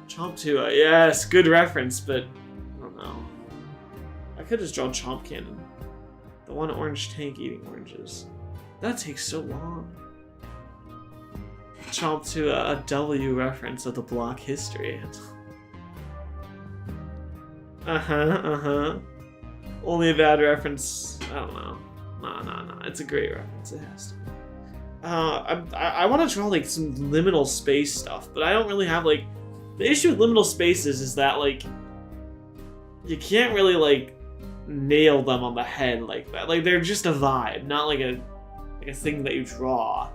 Chomp 2, yes, good reference, but I don't know. I could just draw Chomp Cannon. The one orange tank eating oranges. That takes so long. Chomp to a W reference of the block history. Only a bad reference. I don't know. No. It's a great reference. It has to be. I want to draw like some liminal space stuff, but I don't really have like. The issue with liminal spaces is that like you can't really like nail them on the head like that. Like they're just a vibe, not like a thing that you draw.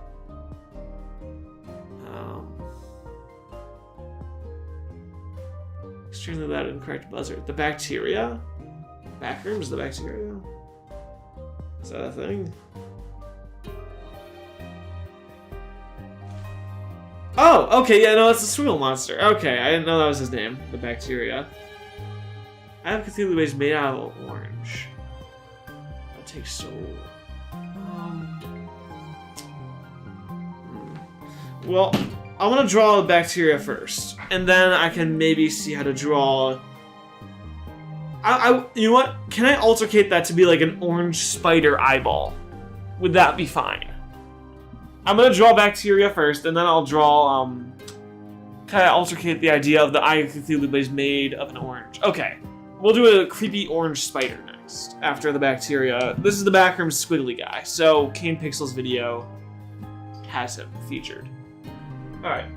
Extremely loud and incorrect buzzer. The bacteria? Backrooms, the bacteria? Is that a thing? Oh, okay, yeah, no, it's the Swiggle monster. Okay, I didn't know that was his name. The bacteria. I have Cthulhu base made out of orange. That takes so... Well, I want to draw the bacteria first, and then I can maybe see how to draw... you know what? Can I altercate that to be like an orange spider eyeball? Would that be fine? I'm gonna draw bacteria first, and then I'll draw, kind of altercate the idea of the Eye of Cthulhu base made of an orange. Okay, we'll do a creepy orange spider next, after the bacteria. This is the backroom squiggly guy, so Kane Pixel's video has him featured. Alright.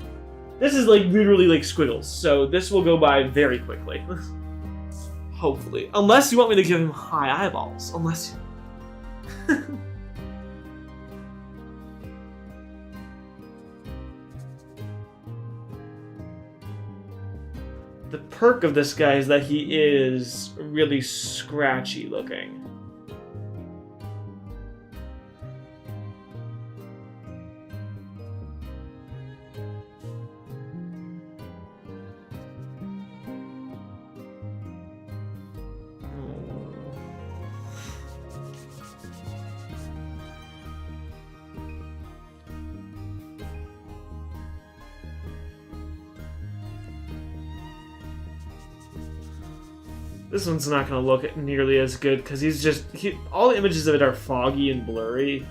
This is like literally like squiggles, so this will go by very quickly. Hopefully. Unless you want me to give him high eyeballs. Unless The perk of this guy is that he is really scratchy looking. This one's not going to look nearly as good because all the images of it are foggy and blurry.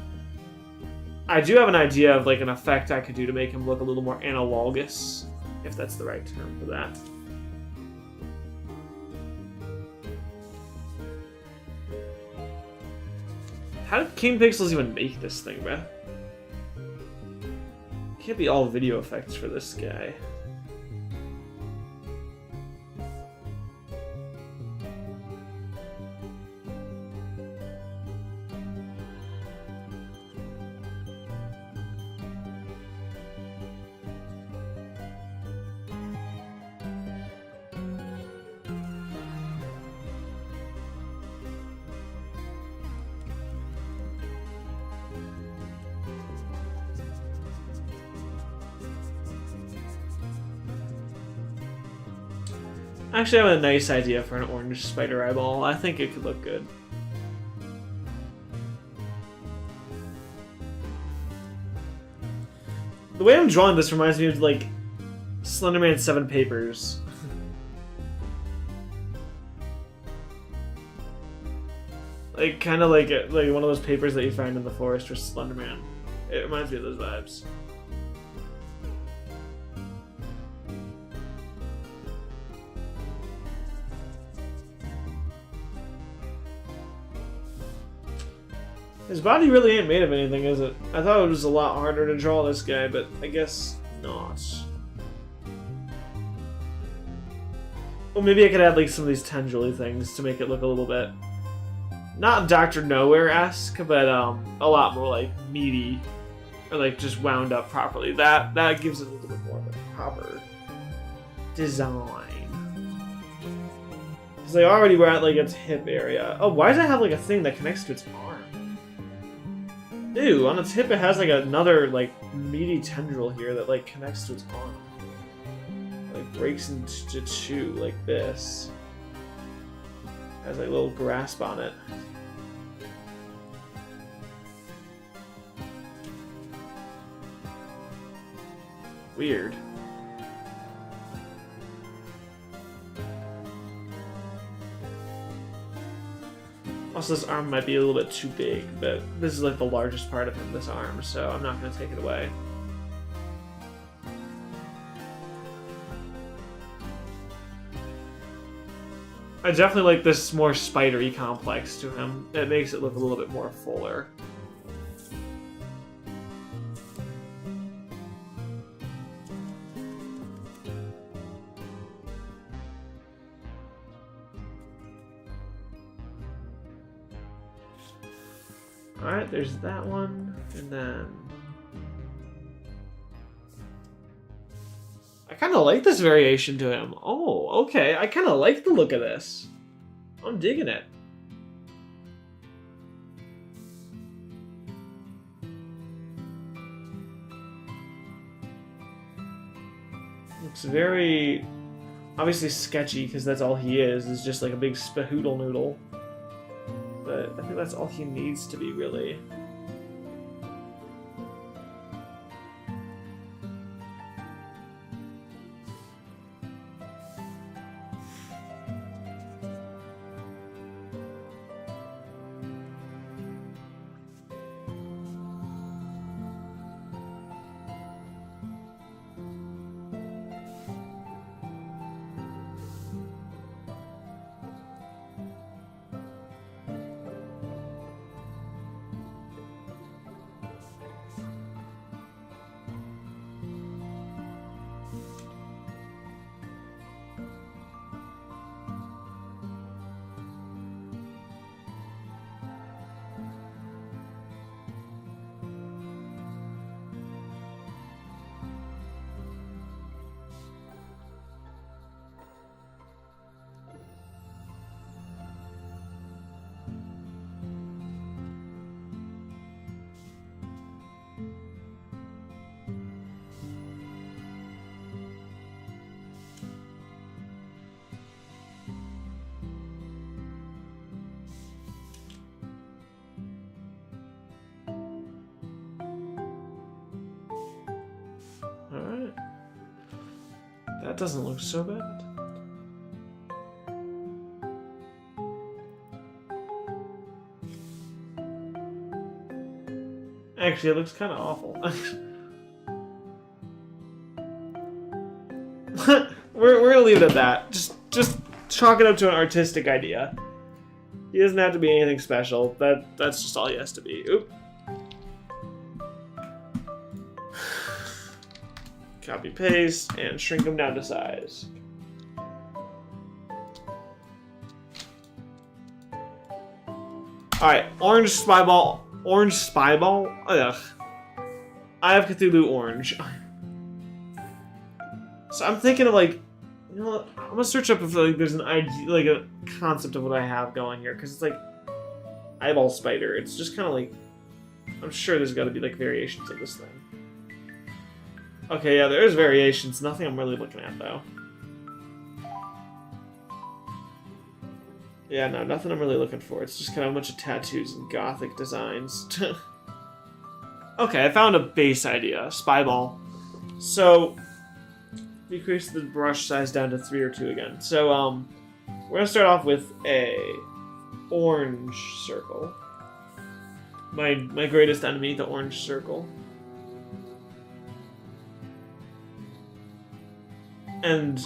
I do have an idea of like an effect I could do to make him look a little more analogous, if that's the right term for that. How did King Pixels even make this thing, bruh? Can't be all video effects for this guy. Actually, I have a nice idea for an orange spider eyeball. I think it could look good. The way I'm drawing this reminds me of, like, Slenderman 7 Papers. Like, kind of like one of those papers that you find in the forest for Slenderman. It reminds me of those vibes. His body really ain't made of anything, is it? I thought it was a lot harder to draw this guy, but I guess not. Well, maybe I could add like some of these tendrily things to make it look a little bit... not Dr. Nowhere-esque, but a lot more like meaty. Or like just wound up properly. That gives it a little bit more of a proper design. Because they already were at like its hip area. Oh, why does it have like a thing that connects to its arm? Ew, on its hip it has like another like meaty tendril here that like connects to its arm. Like breaks into two like this. Has like a little grasp on it. Weird. Also, this arm might be a little bit too big, but this is like the largest part of him, this arm, so I'm not going to take it away. I definitely like this more spidery complex to him. It makes it look a little bit more fuller. Alright, there's that one, and then... I kind of like this variation to him. Oh, okay, I kind of like the look of this. I'm digging it. Looks very... obviously sketchy, because that's all he is just like a big spahoodle noodle. But I think that's all he needs to be, really. Alright. That doesn't look so bad. Actually, it looks kind of awful. we're gonna leave it at that. Just chalk it up to an artistic idea. He doesn't have to be anything special. That's just all he has to be. Oop. Copy paste and shrink them down to size. Alright, orange spyball. Orange spyball? Ugh. I have Cthulhu orange. So I'm thinking of like, you know what? I'm gonna search up if like there's an idea, like a concept of what I have going here, because it's like eyeball spider. It's just kind of like, I'm sure there's got to be like variations of this thing. Okay, yeah, there is variations. Nothing I'm really looking at though. Yeah, no, nothing I'm really looking for. It's just kind of a bunch of tattoos and gothic designs. Okay, I found a base idea. Spyball. So, decrease the brush size down to 3 or 2 again. So, we're gonna start off with a orange circle. My greatest enemy, the orange circle. And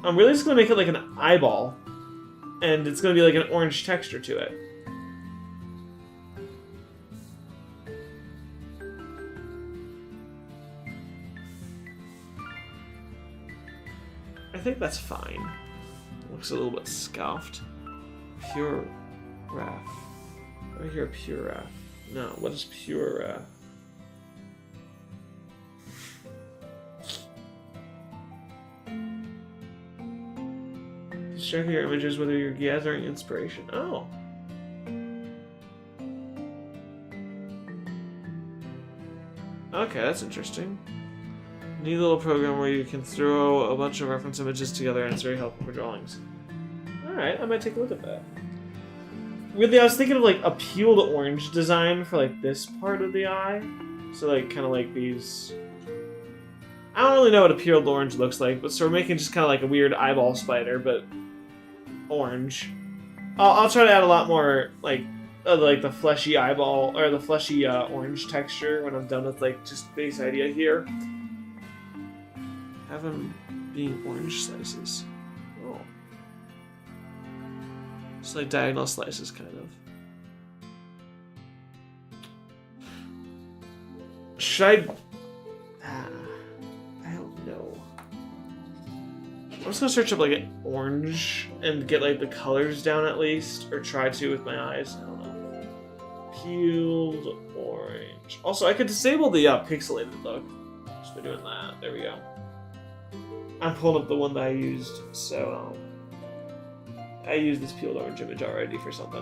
I'm really just gonna make it like an eyeball. And it's gonna be like an orange texture to it. I think that's fine. Looks a little bit scuffed. Pure ref. I hear pure ref. No, what is pure ref? Check your images whether you're gathering inspiration. Oh. Okay, that's interesting. Neat little program where you can throw a bunch of reference images together and it's very helpful for drawings. Alright, I might take a look at that. Weirdly, I was thinking of like a peeled orange design for like this part of the eye. So like kind of like these... I don't really know what a peeled orange looks like, but so we're making just kind of like a weird eyeball spider, but orange. I'll try to add a lot more like the fleshy eyeball or the fleshy orange texture when I'm done with like just base idea here. Have them being orange slices. Oh. Just like diagonal slices, kind of. Should I don't know. I'm just gonna search up like an orange and get like the colors down at least, or try to with my eyes. I don't know. Peeled orange. Also, I could disable the pixelated look just by doing that. There we go. I'm pulling up the one that I used, so I used this peeled orange image already for something.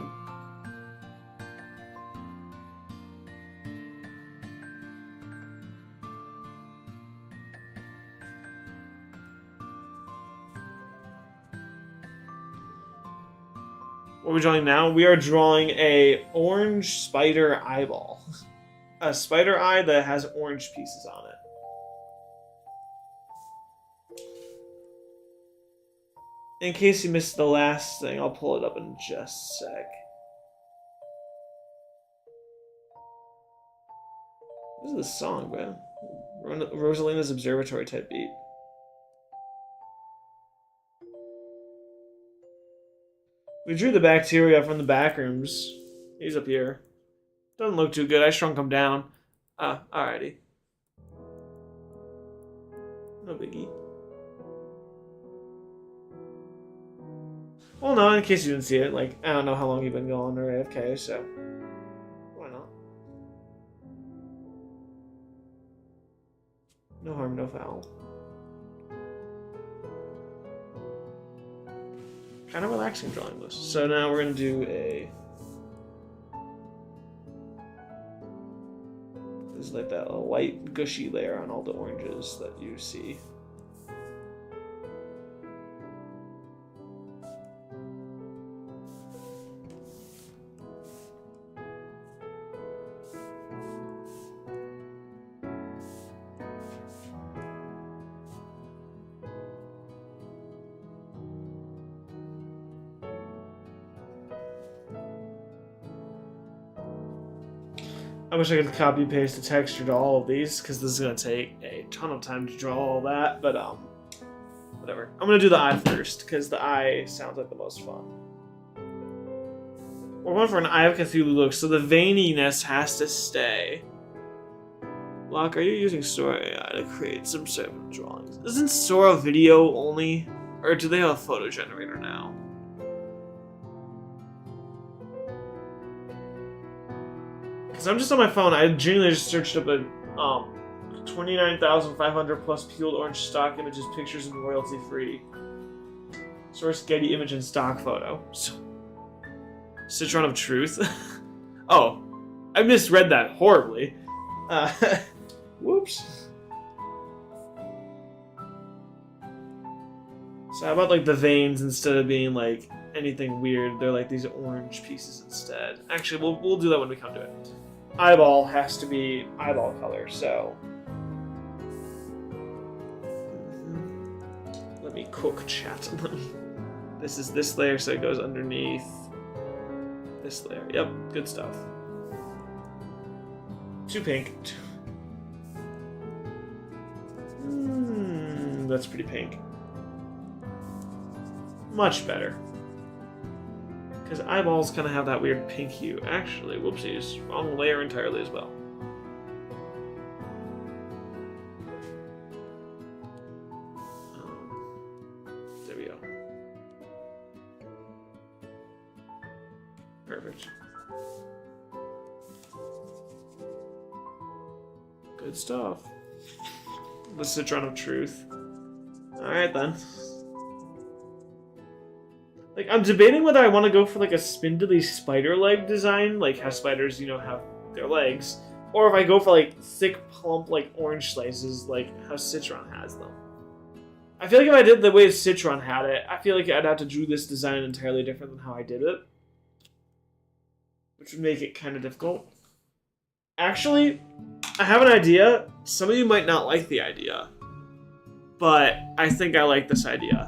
What are we drawing now? We are drawing a orange spider eyeball. A spider eye that has orange pieces on it. In case you missed the last thing, I'll pull it up in just a sec. This is the song, man. Rosalina's Observatory type beat. We drew the bacteria from the back rooms. He's up here. Doesn't look too good. I shrunk him down. Alrighty. No biggie. Well, no, in case you didn't see it, like, I don't know how long you've been going or AFK, so why not? No harm, no foul. Kind of relaxing drawing this. So now we're gonna do a. There's like that light gushy layer on all the oranges that you see. I wish I could copy paste the texture to all of these, because this is going to take a ton of time to draw all that, but whatever. I'm going to do the eye first, because the eye sounds like the most fun. We're going for an Eye of Cthulhu look, so the veininess has to stay. Locke, are you using Sora AI to create some separate drawings? Isn't Sora video only? Or do they have a photo generator now? Because I'm just on my phone. I genuinely just searched up a 29,500 plus peeled orange stock images, pictures, and royalty free. Source Getty image and stock photo. So, Citron of Truth. Oh, I misread that horribly. Whoops. So how about like the veins, instead of being like anything weird, they're like these orange pieces instead. Actually, we'll do that when we come to it. Eyeball has to be eyeball color, so let me cook chat. This is this layer, so it goes underneath this layer. Yep, good stuff. Too pink. That's pretty pink. Much better. Because eyeballs kind of have that weird pink hue. Actually, whoopsies, wrong layer entirely as well. There we go. Perfect. Good stuff. The Citron of Truth. Alright then. Like, I'm debating whether I want to go for like a spindly spider leg design, like how spiders, you know, have their legs, or if I go for like thick, plump, like orange slices, like how Citron has them. I feel like if I did the way Citron had it, I feel like I'd have to do this design entirely different than how I did it, which would make it kind of difficult. Actually, I have an idea. Some of you might not like the idea, but I think I like this idea.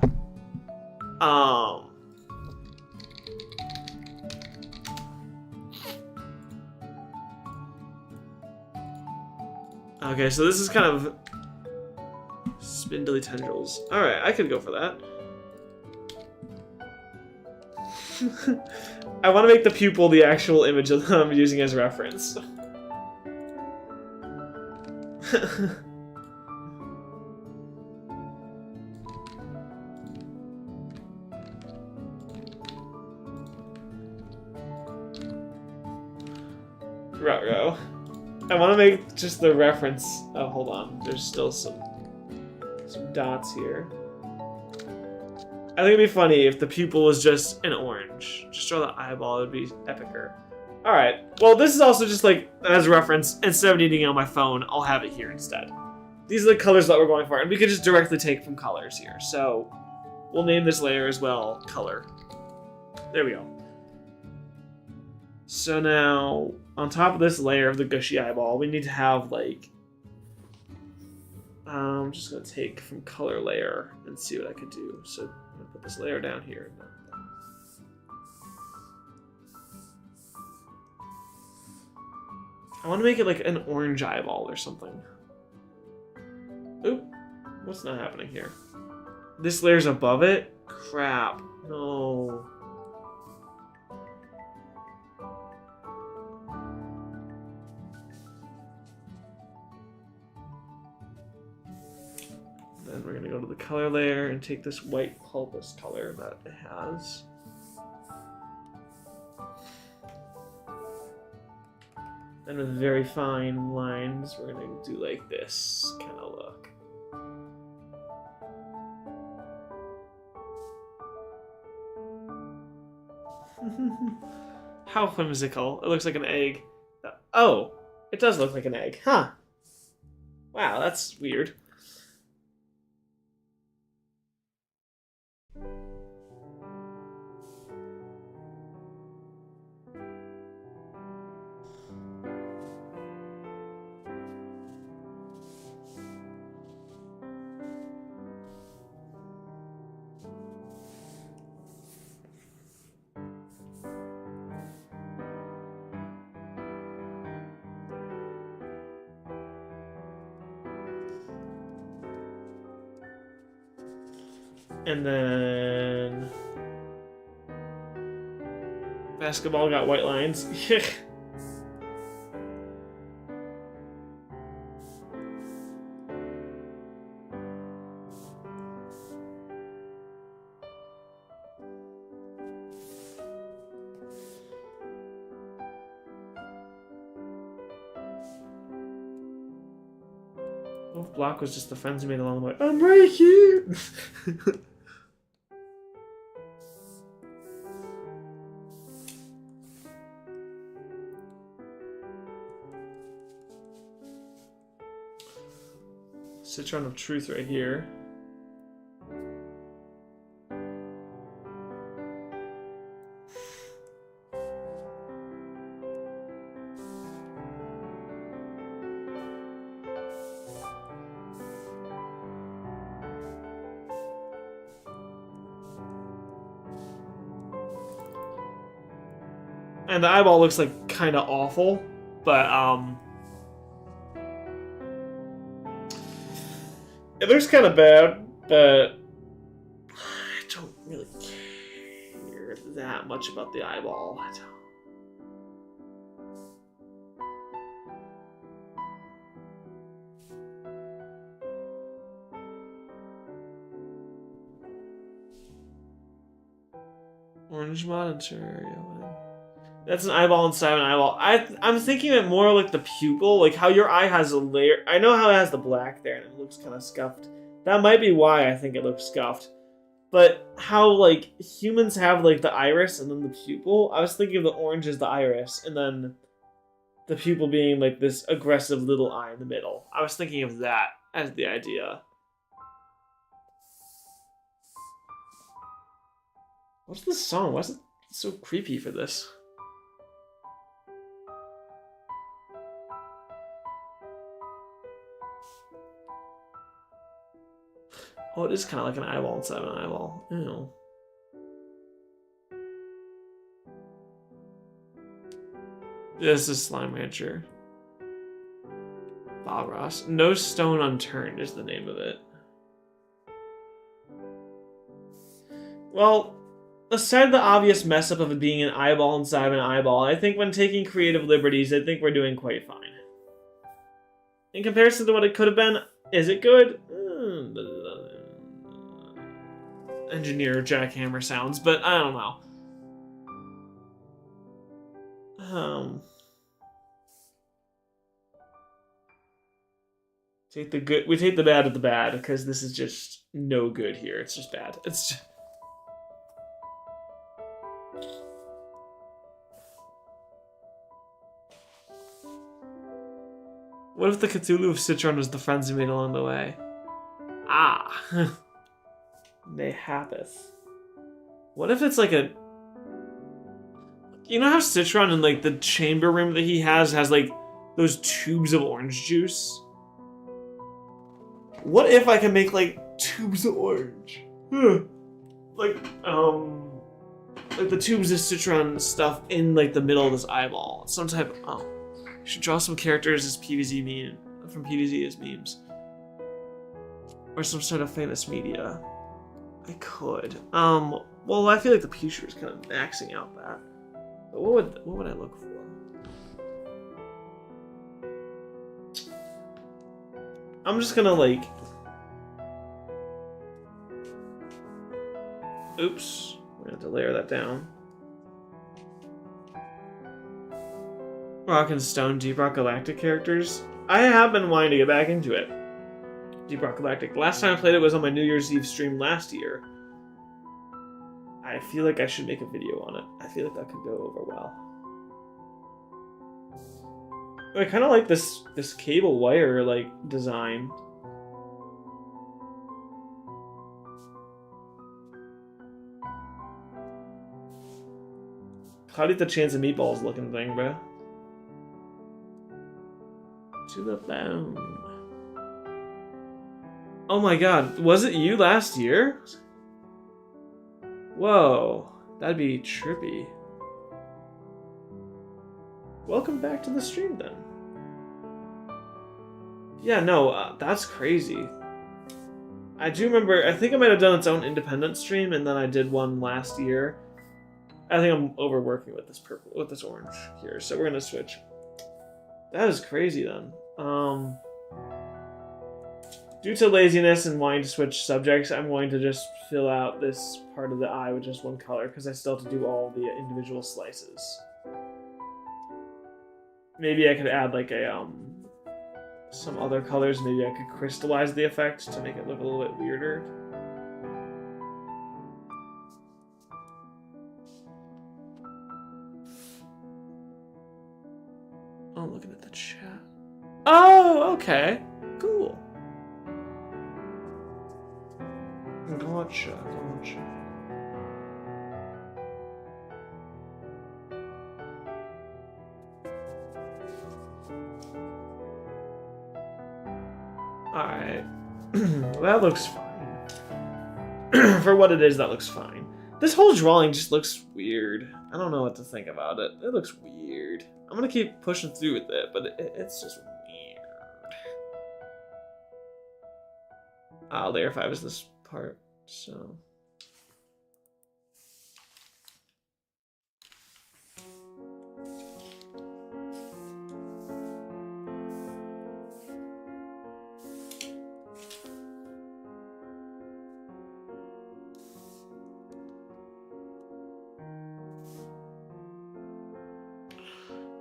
Okay, so this is kind of spindly tendrils. Alright, I could go for that. I want to make the pupil the actual image that I'm using as reference. Ruh-roh. I want to make just the reference. Oh, hold on. There's still some dots here. I think it'd be funny if the pupil was just an orange. Just draw the eyeball. It would be epicer. Alright. Well, this is also just like, as a reference, instead of needing it on my phone, I'll have it here instead. These are the colors that we're going for, and we could just directly take from colors here. So, we'll name this layer as well, color. There we go. So now, on top of this layer of the gushy eyeball, we need to have, like... I'm just going to take from color layer and see what I could do. So, I'm going to put this layer down here. I want to make it like an orange eyeball or something. Oop. What's not happening here? This layer's above it? Crap. No. Then we're going to go to the color layer and take this white pulpous color that it has. And with very fine lines, we're going to do like this kind of look. How whimsical. It looks like an egg. Oh, it does look like an egg. Huh. Wow, that's weird. And then... basketball got white lines. Oh, block was just the friends we made along the way. I'm right here! Citron of truth right here. And the eyeball looks like kind of awful, but it looks kind of bad, but I don't really care that much about the eyeball. I don't. Orange monitor. That's an eyeball inside of an eyeball. I'm thinking it more like the pupil, like how your eye has a layer. I know how it has the black there and it looks kind of scuffed. That might be why I think it looks scuffed. But how, like, humans have, like, the iris and then the pupil. I was thinking of the orange as the iris and then the pupil being, like, this aggressive little eye in the middle. I was thinking of that as the idea. What's this song? Why is it so creepy for this? Oh, it is kind of like an eyeball inside of an eyeball. Ew. This is Slime Rancher. Bob Ross. No Stone Unturned is the name of it. Well, aside the obvious mess up of it being an eyeball inside of an eyeball, I think when taking creative liberties, I think we're doing quite fine. In comparison to what it could have been, is it good? Engineer jackhammer sounds, but I don't know. Take the good. We take the bad at the bad because this is just no good here. It's just bad. It's just... What if the Cthulhu of Citron was the friends we made along the way? Ah. Mayhapeth. What if it's like a... You know how Citron in like the chamber room that he has like those tubes of orange juice? What if I can make like tubes of orange? Like the tubes of Citron stuff in like the middle of this eyeball. Some type of... Oh. I should draw some characters as PvZ meme from PvZ as memes. Or some sort of famous media. I could. Well, I feel like the future is kind of maxing out that. But what would I look for? I'm just gonna like... Oops. We're gonna have to layer that down. Rock and Stone Deep Rock Galactic characters. I have been wanting to get back into it. Deep Rock Galactic. Last time I played it was on my New Year's Eve stream last year. I feel like I should make a video on it. I feel like that could go over well. I kind of like this cable wire like design. Cloudy the Chance of Meatballs looking thing, bro. To the bone. Oh my god, was it you last year? Whoa, that'd be trippy. Welcome back to the stream then. Yeah, no, that's crazy. I do remember, I think I might have done its own independent stream and then I did one last year. I think I'm overworking with this purple, with this orange here, so we're gonna switch. That is crazy then. Due to laziness and wanting to switch subjects, I'm going to just fill out this part of the eye with just one color because I still have to do all the individual slices. Maybe I could add like a some other colors. Maybe I could crystallize the effect to make it look a little bit weirder. Oh, looking at the chat. Oh, okay. Cool. Gotcha, gotcha. Alright. That looks fine. For what it is, that looks fine. This whole drawing just looks weird. I don't know what to think about it. It looks weird. I'm gonna keep pushing through with it, but it's just weird. Layer 5 is this part, so...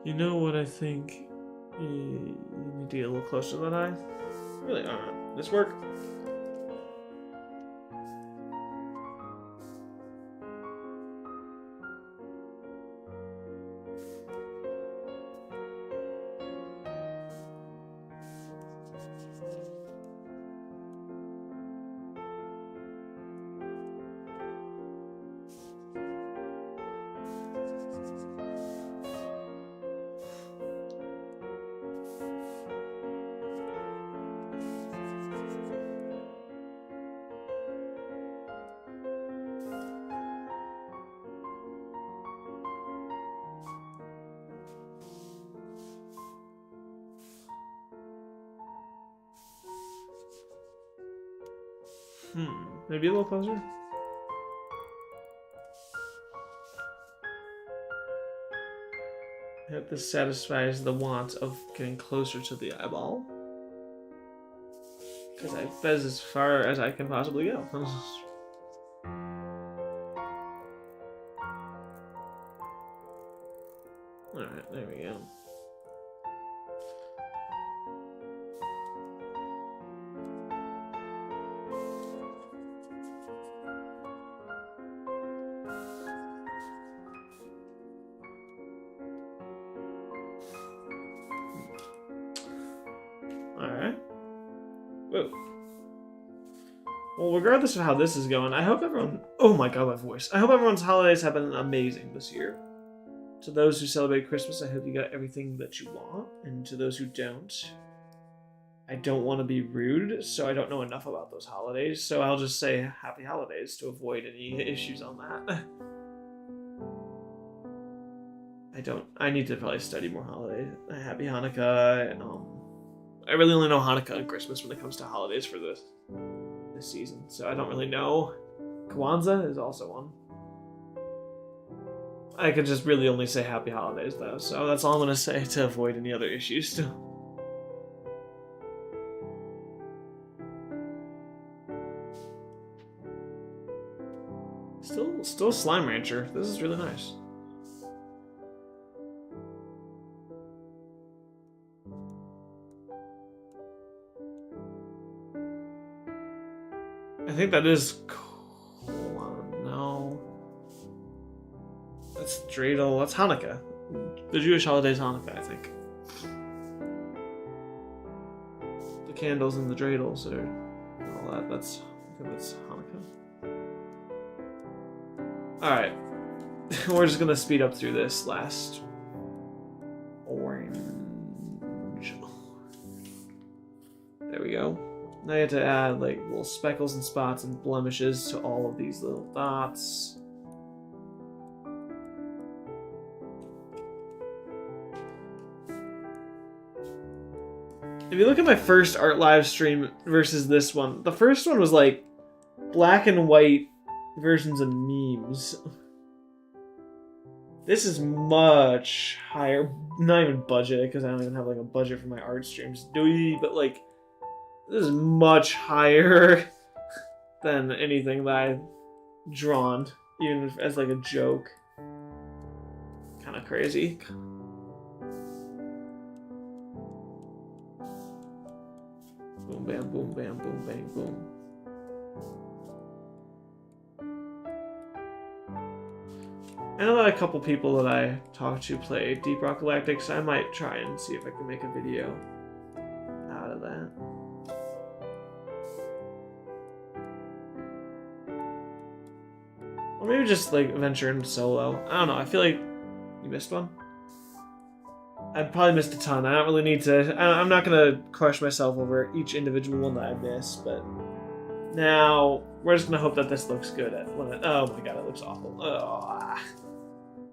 You know what I think? You need to get a little closer to that eye. Really? Alright. This work? Maybe a little closer? I hope this satisfies the want of getting closer to the eyeball. Because that is as far as I can possibly go. Alright, there we go. Alright. Whoa. Well, regardless of how this is going, I hope everyone... Oh my god, my voice. I hope everyone's holidays have been amazing this year. To those who celebrate Christmas, I hope you got everything that you want. And to those who don't, I don't want to be rude, so I don't know enough about those holidays. So I'll just say happy holidays to avoid any issues on that. I need to probably study more holidays. Happy Hanukkah, and I really only know Hanukkah and Christmas when it comes to holidays for this season, so I don't really know. Kwanzaa is also one. I could just really only say happy holidays though, so that's all I'm gonna say to avoid any other issues. Still Slime Rancher. This is really nice. I think that is no. That's dreidel. That's Hanukkah. The Jewish holiday is Hanukkah, I think. The candles and the dreidels are all that. That's Hanukkah. Alright. We're just gonna speed up through this last orange. There we go. Now you have to add like little speckles and spots and blemishes to all of these little dots. If you look at my first art live stream versus this one, the first one was like black and white versions of memes. This is much higher, not even budget, because I don't even have like a budget for my art streams, but like this is much higher than anything that I've drawn, even as like a joke. Kind of crazy. Boom, bam, boom, bam, boom, bang, boom. I know that a couple people that I talked to play Deep Rock Galactic, so I might try and see if I can make a video out of that. Or maybe just like venture into solo. I don't know, I feel like you missed one. I probably missed a ton. I don't really need to... I'm not going to crush myself over each individual one that I miss, but... Now, we're just going to hope that this looks good. Oh my god, it looks awful. Oh.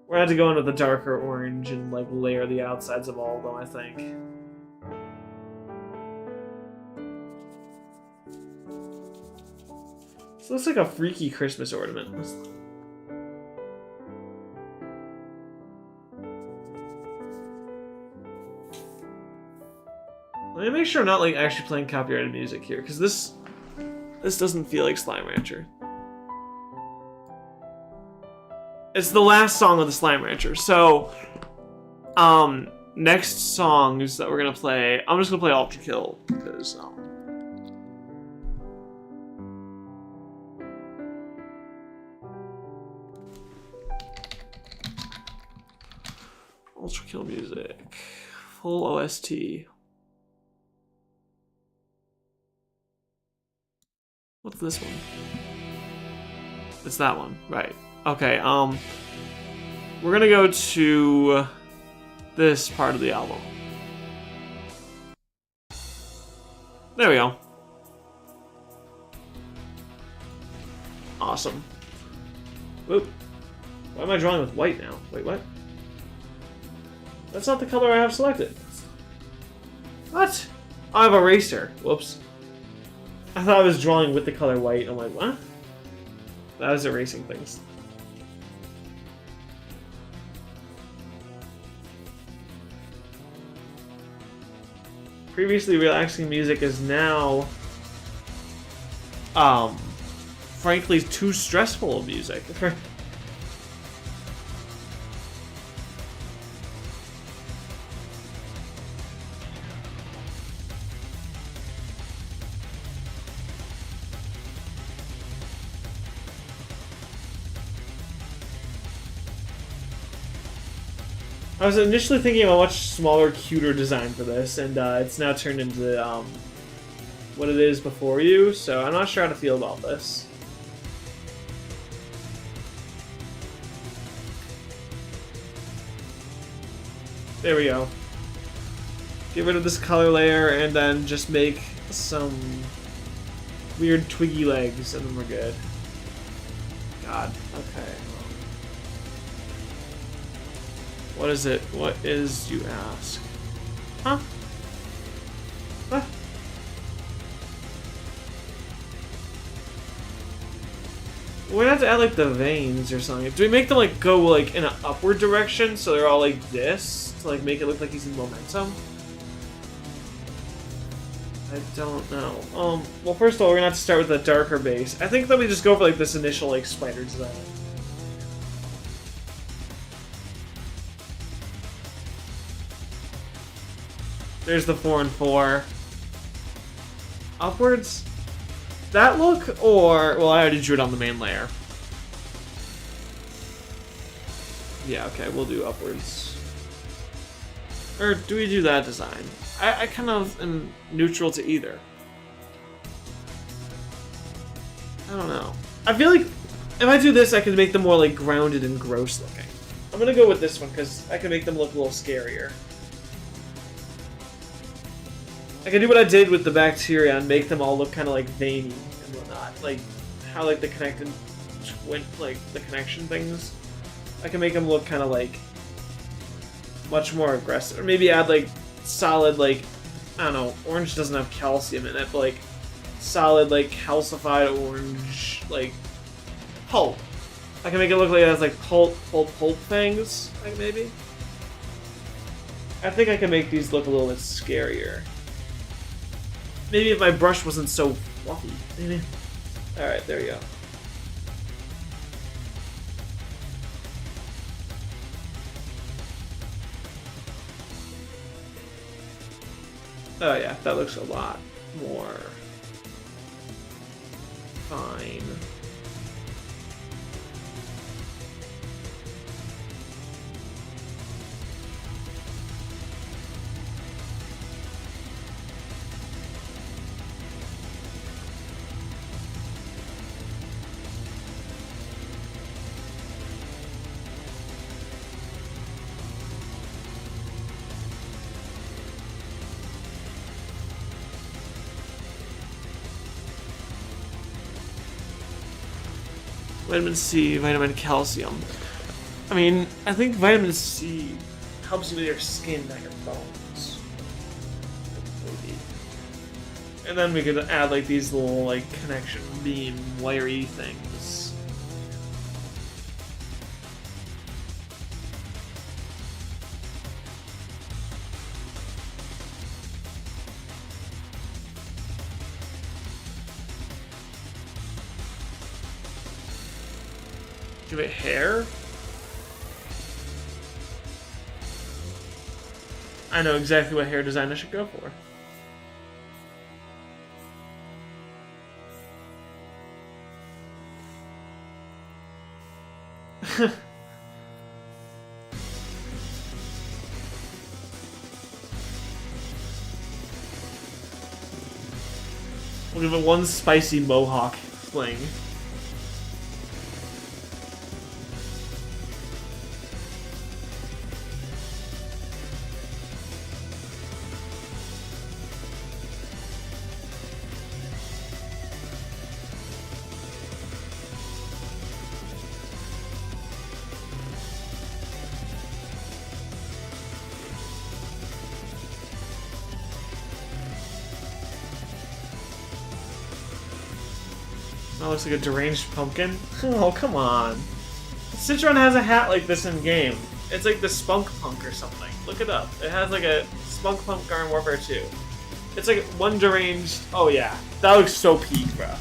We're going to have to go into the darker orange and like layer the outsides of all of them, I think. This looks like a freaky Christmas ornament. Let me make sure I'm not like actually playing copyrighted music here, because this doesn't feel like Slime Rancher. It's the last song of the Slime Rancher, so next songs that we're gonna play, I'm just gonna play Ultra Kill, because Ultra Kill music, full OST. What's this one? It's that one, right. Okay, we're gonna go to this part of the album. There we go. Awesome. Whoop. Why am I drawing with white now? Wait, what? That's not the color I have selected. What? I have eraser. Whoops. I thought I was drawing with the color white. I'm like, what? That was erasing things. Previously relaxing music is now, frankly, too stressful of music. I was initially thinking of a much smaller, cuter design for this, and it's now turned into what it is before you, so I'm not sure how to feel about this. There we go. Get rid of this color layer, and then just make some weird twiggy legs, and then we're good. God, okay. What is it? What is, you ask? Huh? What? We're gonna have to add like the veins or something. Do we make them like go like in an upward direction so they're all like this to like make it look like he's in momentum? I don't know. Well, first of all, we're gonna have to start with a darker base. I think that we just go for like this initial like spider design. There's the 4 and 4. Upwards? That look, or... Well, I already drew it on the main layer. Yeah, okay, we'll do upwards. Or do we do that design? I kind of am neutral to either. I don't know. I feel like if I do this, I can make them more like grounded and gross looking. I'm gonna go with this one because I can make them look a little scarier. I can do what I did with the bacteria and make them all look kind of like veiny and whatnot, like how like the connected, like the connection things. I can make them look kind of like much more aggressive, or maybe add like solid like I don't know. Orange doesn't have calcium in it, but like solid like calcified orange like pulp. I can make it look like it has like pulp things, like maybe. I think I can make these look a little bit scarier. Maybe if my brush wasn't so fluffy. Maybe. Alright, there we go. Oh yeah, that looks a lot more fine. Vitamin C, vitamin calcium. I mean, I think vitamin C helps you with your skin, not your bones. Maybe. And then we could add like these little like connection beam wiry things. Give it hair? I know exactly what hair design I should go for. We'll give it one spicy mohawk fling. That looks like a deranged pumpkin. Oh, come on. Citron has a hat like this in game. It's like the Spunk Punk or something. Look it up. It has like a Spunk Punk Garden Warfare 2. It's like one deranged. Oh yeah, that looks so peak, bro.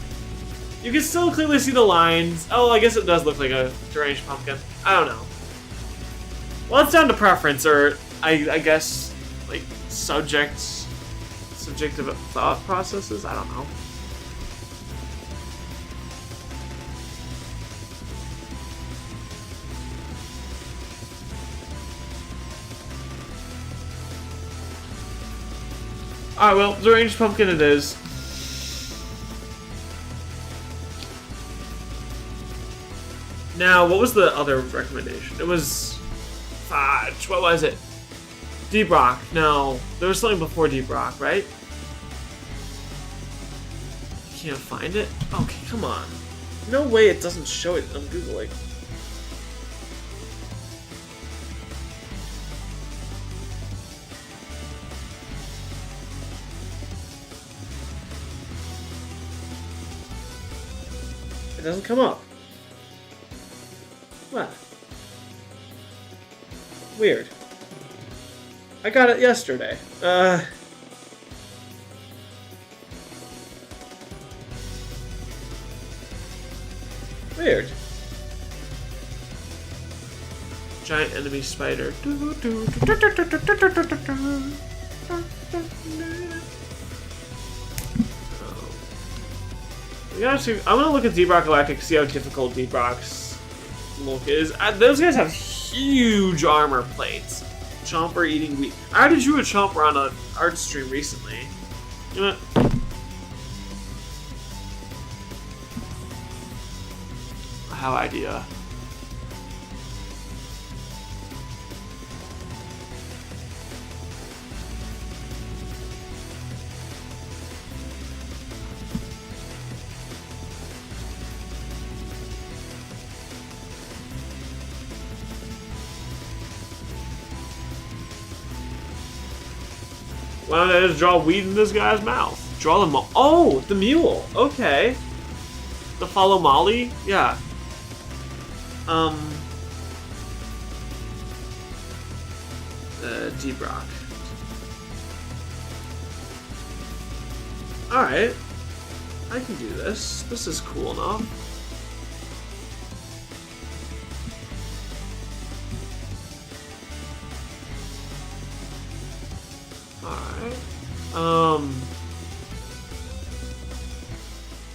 You can still clearly see the lines. Oh, I guess it does look like a deranged pumpkin. I don't know. Well, it's down to preference, or I guess like subjective thought processes. I don't know. Alright, well, deranged pumpkin it is. Now, what was the other recommendation? It was fudge. What was it? Deep Rock. No, there was something before Deep Rock, right? I can't find it. Okay, come on. No way it doesn't show it on Google. Like, it doesn't come up. What? Weird. I got it yesterday. Weird. Giant enemy spider. We gotta see. I'm gonna look at Deep Rock Galactic, see how difficult Deep Rock's look is. Those guys have huge armor plates. Chomper eating wheat. I already drew a Chomper on an art stream recently. You know what? I have an idea. Why don't I just draw weed in this guy's mouth? Draw the oh, the mule. Okay. The follow Molly? Yeah. Deep Rock. Alright. I can do this. This is cool enough.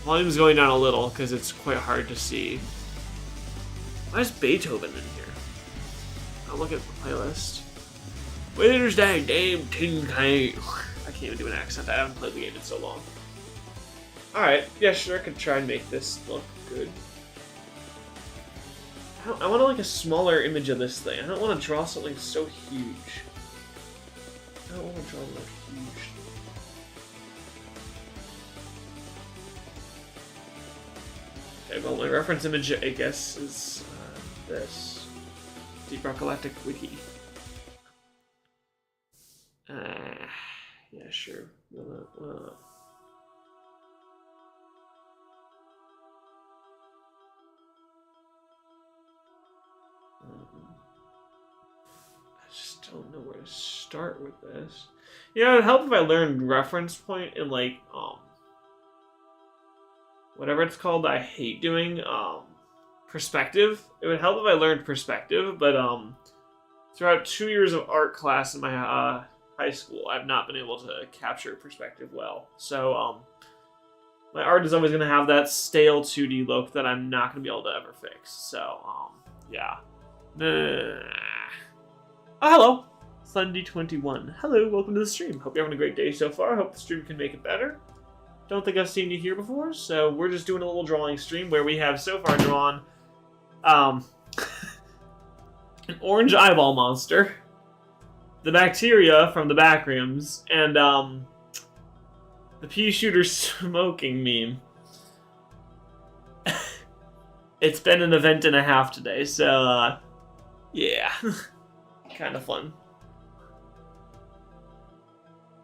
Volume's going down a little because it's quite hard to see. Why is Beethoven in here? I'll look at the playlist. Where's that damn tin can? I can't even do an accent. I haven't played the game in so long. Alright, yeah, sure, I could try and make this look good. I want like a smaller image of this thing. I don't want to draw something so huge. I don't want to draw like huge. Okay, well, my reference image, I guess, is this. Deep Rock Galactic Wiki. Yeah, sure. I just don't know where to start with this. You know, it'd help if I learned reference point and like, whatever it's called that I hate doing, perspective. It would help if I learned perspective, but throughout 2 years of art class in my high school, I've not been able to capture perspective well. So my art is always going to have that stale 2D look that I'm not going to be able to ever fix. So yeah. Oh, hello, Sunday21. Hello, welcome to the stream. Hope you're having a great day so far. Hope the stream can make it better. Don't think I've seen you here before, so we're just doing a little drawing stream where we have so far drawn an orange eyeball monster, the bacteria from the backrooms, and the pea shooter smoking meme. It's been an event and a half today, so yeah, kind of fun.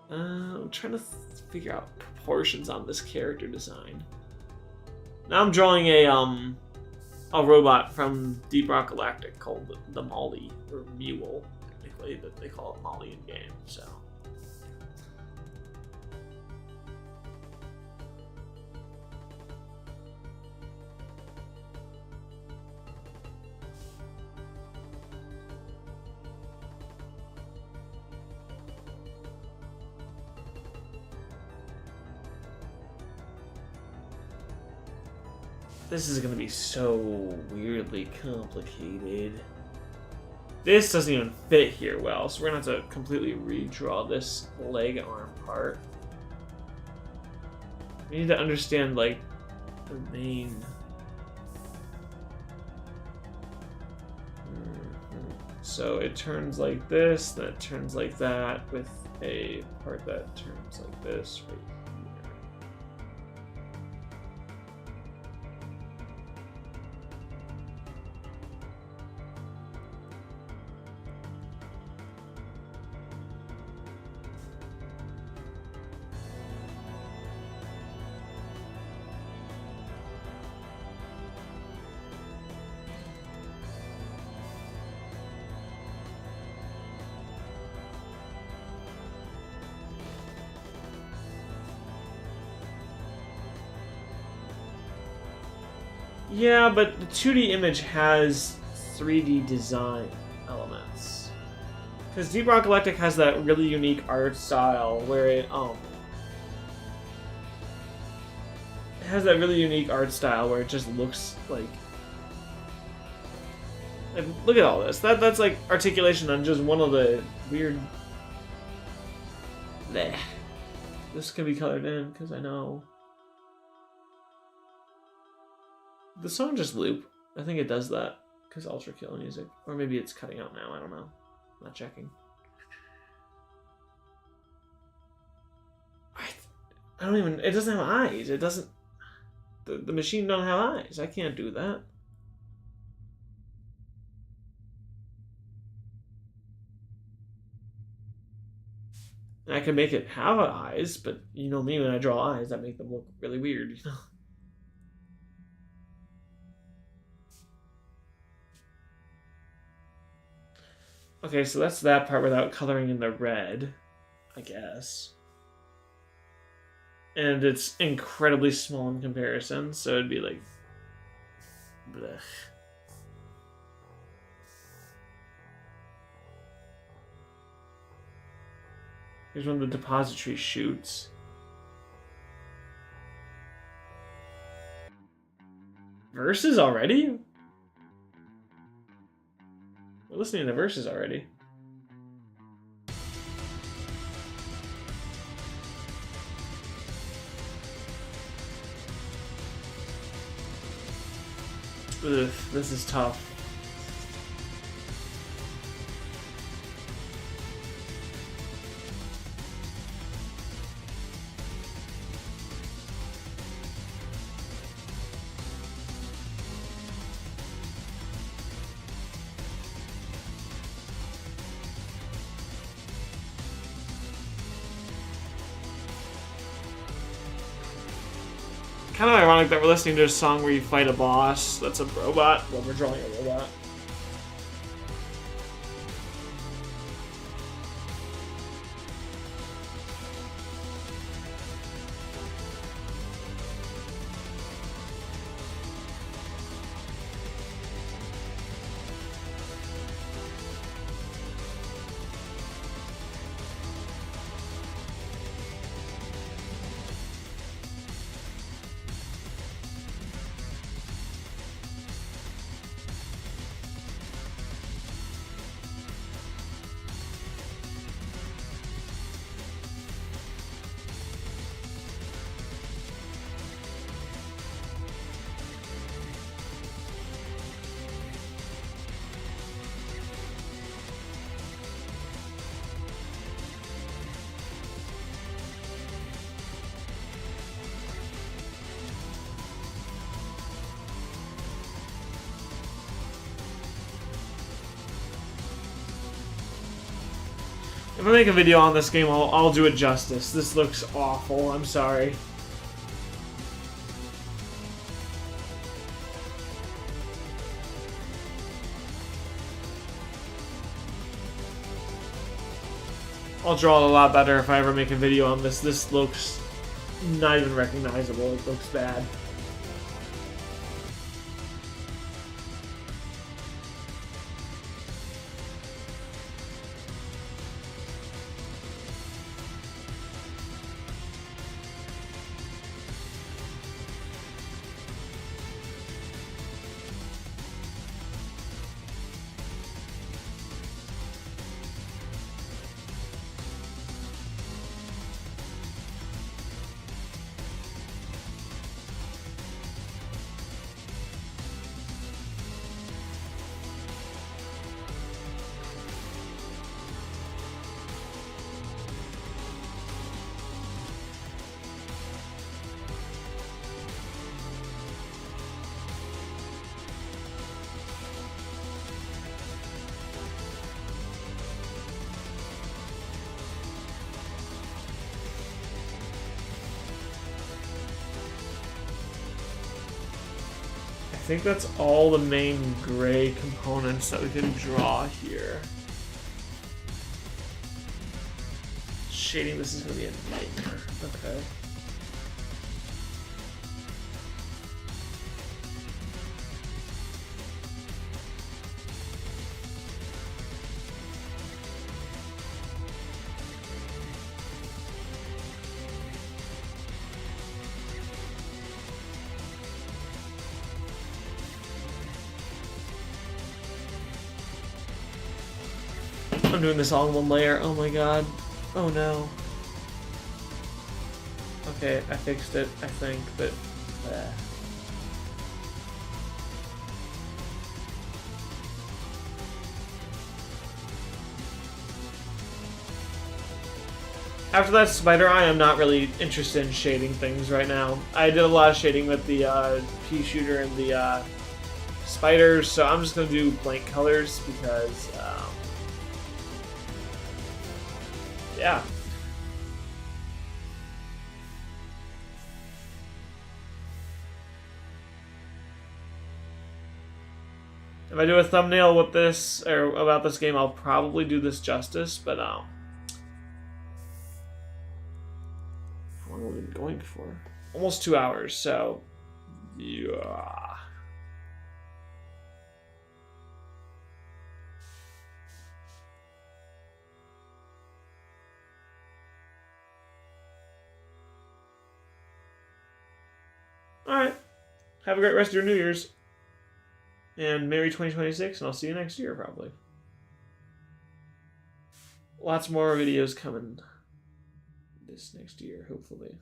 I'm trying to figure out proportions on this character design. Now I'm drawing a robot from Deep Rock Galactic called the Molly, or Mule, technically, but they call it Molly in game, so. This is gonna be so weirdly complicated. This doesn't even fit here well, so we're gonna have to completely redraw this leg arm part. We need to understand, like, the main... So it turns like this, then it turns like that, with a part that turns like this right here. Yeah, but the 2D image has 3D design elements. Because Deep Rock Galactic has that really unique art style where it has that really unique art style where it just looks like look at all this. That's like articulation on just one of the weird. Bleh. This can be colored in because I know. The song just loop. I think it does that because Ultra Kill music. Or maybe it's cutting out now. I don't know. I'm not checking. I don't even... It doesn't have eyes. It doesn't... The machine don't have eyes. I can't do that. I can make it have eyes, but you know me, when I draw eyes, that make them look really weird, you know? Okay, so that's that part without coloring in the red, I guess. And it's incredibly small in comparison, so it'd be like... Blech. Here's one of the depository chutes. Verses already? We're listening to verses already. Ugh, this is tough. Kind of ironic that we're listening to a song where you fight a boss that's a robot while we're drawing a robot. If I make a video on this game, I'll do it justice. This looks awful. I'm sorry. I'll draw it a lot better if I ever make a video on this. This looks not even recognizable. It looks bad. think that's all the main gray components that we can draw here. Shading this is going to be a nightmare. Okay. I'm doing this all in one layer. Oh my god. Oh no. Okay, I fixed it, I think, but... After that spider eye, I'm not really interested in shading things right now. I did a lot of shading with the pea shooter and the spiders, so I'm just going to do blank colors because... yeah. If I do a thumbnail with this, or about this game, I'll probably do this justice, but, how long have we been going for? Almost 2 hours, so, yeah. Alright. Have a great rest of your New Year's. And Merry 2026, and I'll see you next year, probably. Lots more videos coming this next year, hopefully.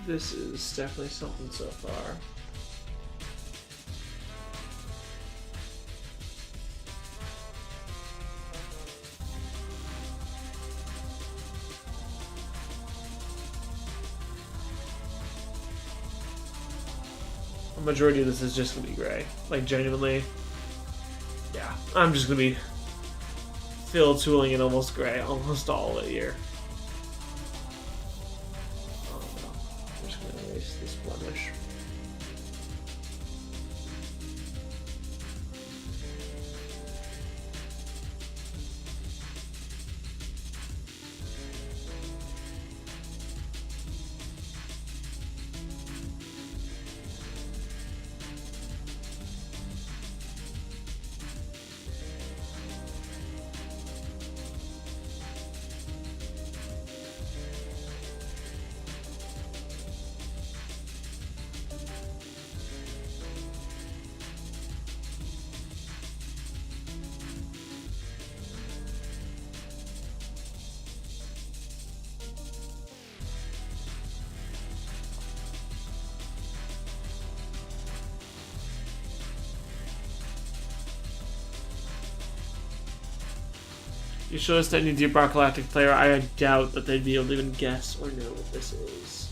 This is definitely something so far. The majority of this is just gonna be gray. Like, genuinely. Yeah, I'm just gonna be fill tooling in almost gray almost all of it here. Oh no, I'm just gonna erase this blemish. You show us to any Deep Rock Galactic player, I doubt that they'd be able to even guess or know what this is.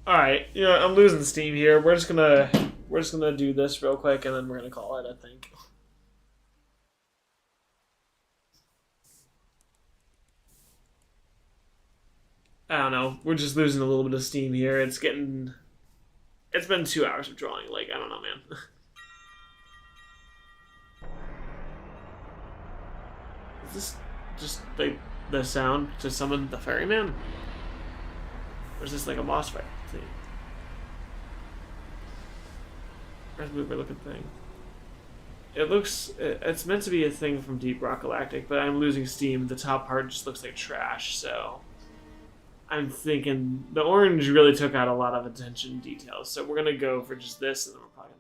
Alright, you know, I'm losing steam here. We're just gonna do this real quick and then we're gonna call it, I think. I don't know. We're just losing a little bit of steam here. It's been 2 hours of drawing. Like, I don't know, man. Is this just like the sound to summon the ferryman? Or is this like a boss fight thing? Red mover looking thing. It's meant to be a thing from Deep Rock Galactic, but I'm losing steam. The top part just looks like trash, so I'm thinking the orange really took out a lot of attention details. So we're gonna go for just this, and then we're probably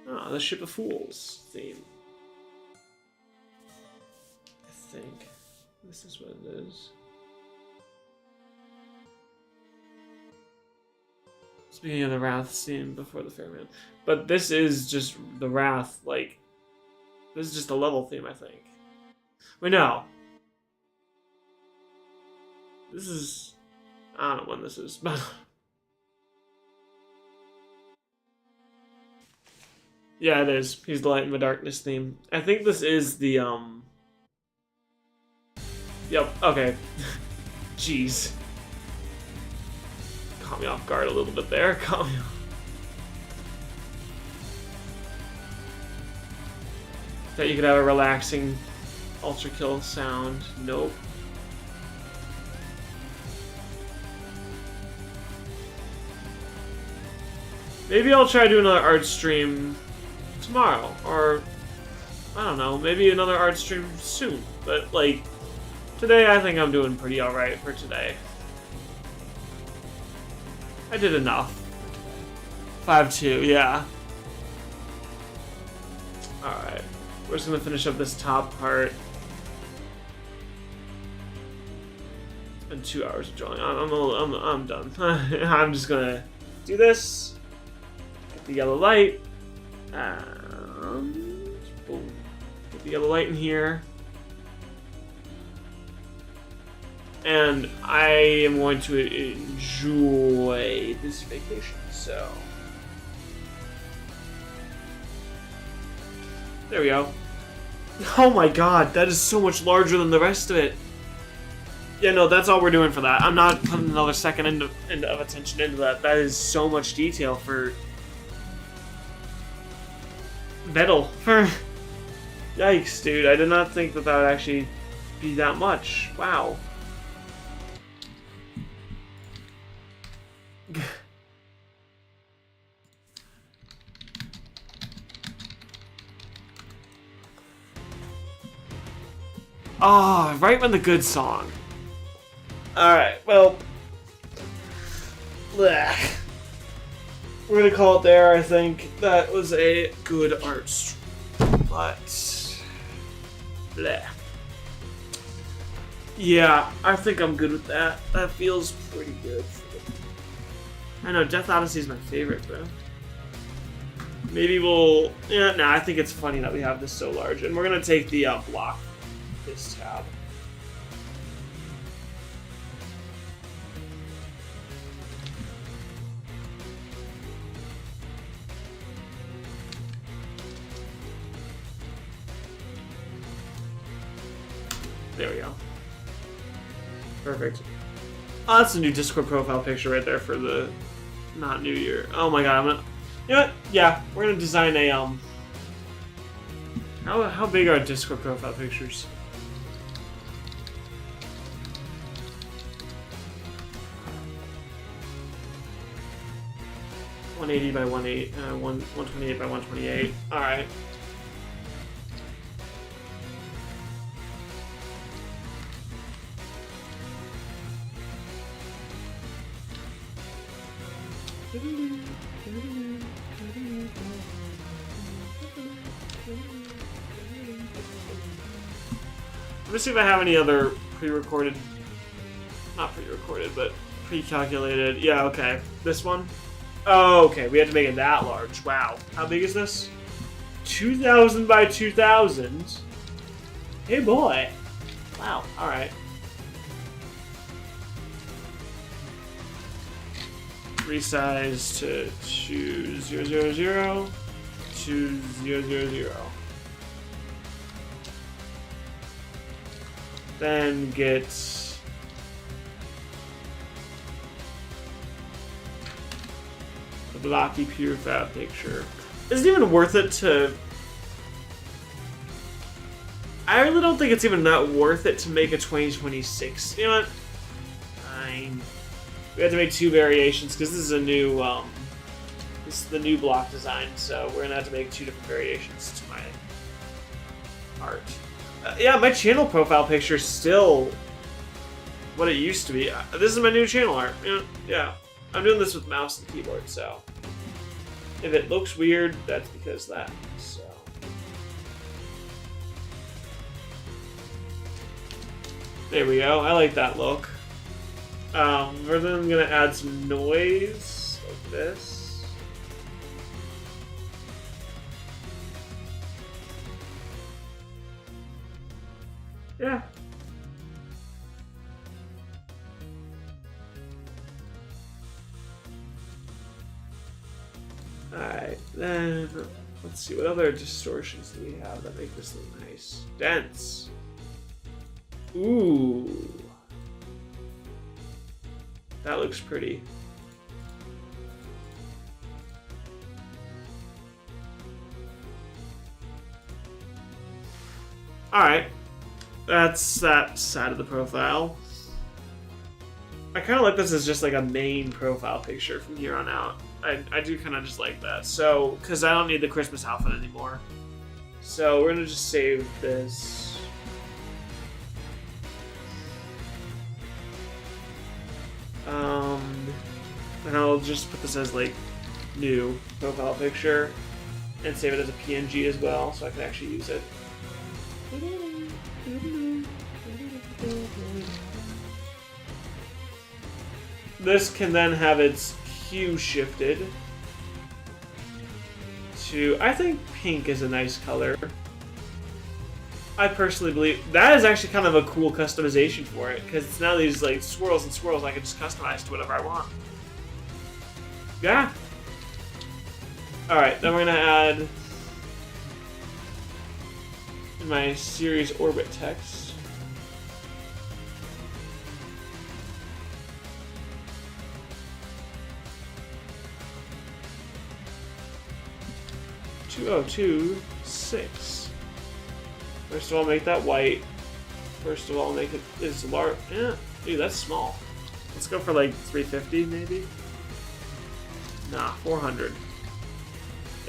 gonna go. Oh, the Ship of Fools theme. I think this is what it is. Speaking of the Wrath scene before the Fairman. But this is just the Wrath, like, this is just a level theme, I think. Wait, no. This is, I don't know when this is, but yeah, it is. He's the Light and the Darkness theme. I think this is the, yep, okay. Jeez. Caught me off guard a little bit there. Caught me off. Thought you could have a relaxing Ultra Kill sound. Nope. Maybe I'll try to do another art stream tomorrow, or I don't know, maybe another art stream soon. But like today, I think I'm doing pretty alright for today. I did enough. 5-2, yeah. Alright. We're just gonna finish up this top part. It's been 2 hours of drawing. I'm done. I'm just gonna do this. Get the yellow light. Boom. Get the yellow light in here. And I am going to enjoy this vacation, so. There we go. Oh my god, that is so much larger than the rest of it. Yeah, no, that's all we're doing for that. I'm not putting another second of attention into that. That is so much detail for metal. Yikes, dude. I did not think that that would actually be that much. Wow. Ah, right when the good song. Alright, well. Bleh. We're gonna call it there, I think. That was a good art stream. But. Bleh. Yeah, I think I'm good with that. That feels pretty good. I know, Death Odyssey is my favorite, bro. Maybe we'll... Yeah, nah, I think it's funny that we have this so large. And we're going to take the block, this tab. There we go. Perfect. Oh, that's a new Discord profile picture right there for the not New Year. Oh my god, I'm gonna... You know what? Yeah, we're gonna design a, How big are Discord profile pictures? .180 by 128 by 128. Alright. Let me see if I have any other pre-recorded, not pre-recorded, but pre-calculated. Yeah, okay. This one? Oh, okay. We had to make it that large. Wow. How big is this? 2,000 by 2,000. Hey, boy. Wow. All right. Resize to 2000 2000. Then get the blocky pure fab picture. Is it even worth it to... I really don't think it's even that worth it to make a 2026. You know what? Fine. We have to make 2 variations because this is a new, this is the new block design, so we're gonna have to make 2 different variations to my art. Yeah, my channel profile picture is still what it used to be. This is my new channel art. Yeah, I'm doing this with mouse and keyboard, so if it looks weird, that's because of that. So there we go. I like that look. We're then gonna add some noise like this. Yeah. Alright, then let's see, what other distortions do we have that make this look nice? Dense. Ooh. That looks pretty. Alright. That's that side of the profile. I kind of like this as just like a main profile picture from here on out. I do kind of just like that. So, because I don't need the Christmas outfit anymore. So we're going to just save this. And I'll just put this as like new profile picture and save it as a PNG as well so I can actually use it. This can then have its hue shifted to, I think pink is a nice color. I personally believe that is actually kind of a cool customization for it because it's now these like swirls and swirls I can just customize to whatever I want. Yeah. Alright, then we're gonna add in my series orbit text. Oh, 226. First of all, make that white. First of all, make it as large. Yeah, dude, that's small. Let's go for like 350, maybe. Nah, 400.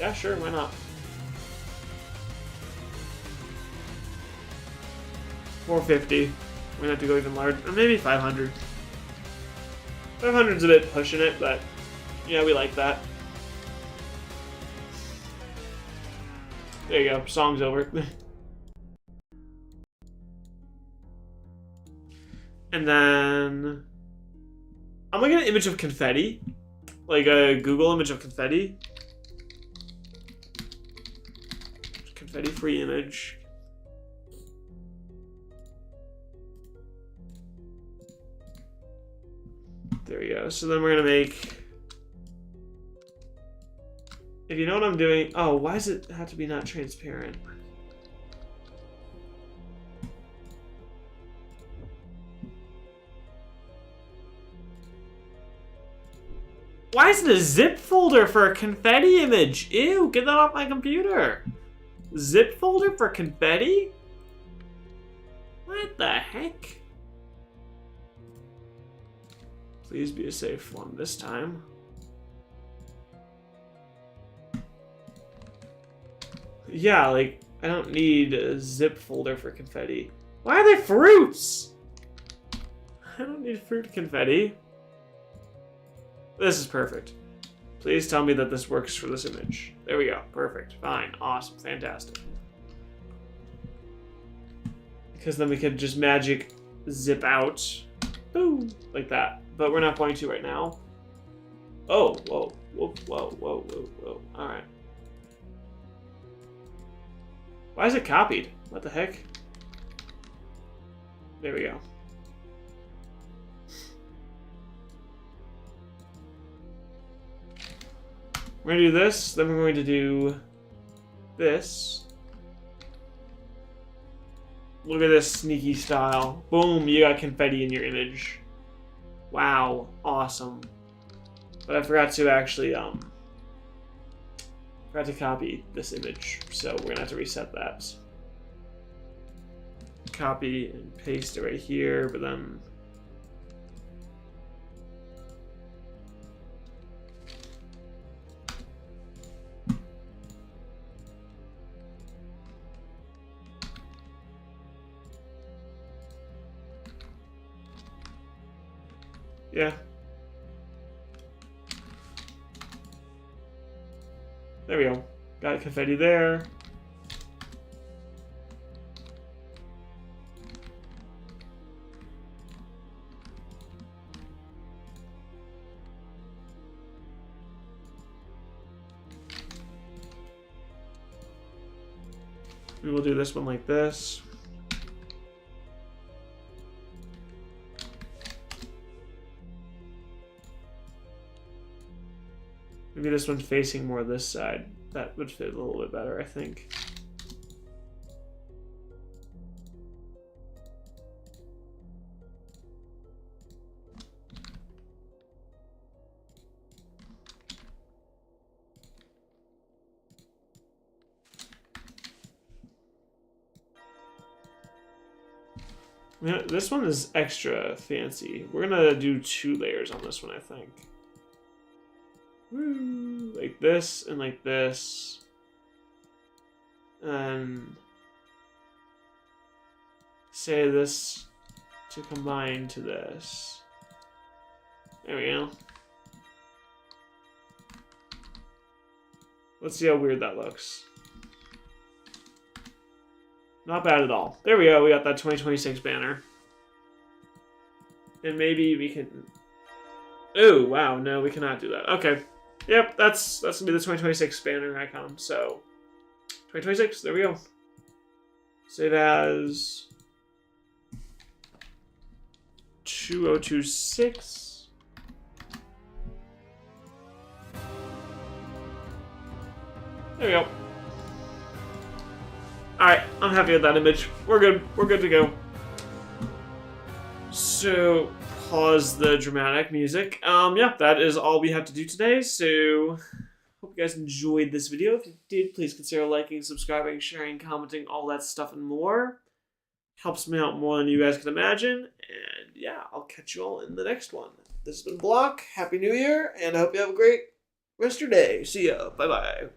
Yeah, sure, why not? 450. We're gonna have to go even larger, or maybe 500. 500's a bit pushing it, but yeah, we like that. There you go, song's over. And then I'm gonna get an image of confetti. Like a Google image of confetti. Confetti free image. There we go. So then we're gonna make, if you know what I'm doing. Oh, why does it have to be not transparent? Why is it a zip folder for a confetti image? Ew, get that off my computer. Zip folder for confetti? What the heck? Please be a safe one this time. Yeah, like, I don't need a zip folder for confetti. Why are they fruits? I don't need fruit confetti. This is perfect. Please tell me that this works for this image. There we go. Perfect. Fine. Awesome. Fantastic. Because then we could just magic zip out. Boom. Like that. But we're not going to right now. Oh, whoa. Whoa, whoa, whoa, whoa, whoa. Alright. Why is it copied? What the heck? There we go. We're gonna do this, then we're going to do this. Look at this sneaky style. Boom, you got confetti in your image. Wow, awesome. But I forgot to actually, forgot to copy this image, so we're gonna have to reset that. Copy and paste it right here, but then yeah. There we go. Got confetti there. We will do this one like this. Maybe this one's facing more this side. That would fit a little bit better, I think. Yeah, this one is extra fancy. We're gonna do 2 layers on this one, I think. Woo! Like this and like this. And say this to combine to this. There we go. Let's see how weird that looks. Not bad at all. There we go. We got that 2026 banner. And maybe we can... Oh, wow. No, we cannot do that. Okay. Yep, that's going to be the 2026 banner icon. So, 2026. There we go. Save as... 2026. There we go. Alright, I'm happy with that image. We're good. We're good to go. So, pause the dramatic music. Yeah, that is all we have to do today. So, hope you guys enjoyed this video. If you did, please consider liking, subscribing, sharing, commenting, all that stuff and more. Helps me out more than you guys can imagine. And yeah, I'll catch you all in the next one. This has been Block. Happy New Year, and I hope you have a great rest of your day. See ya. Bye-bye.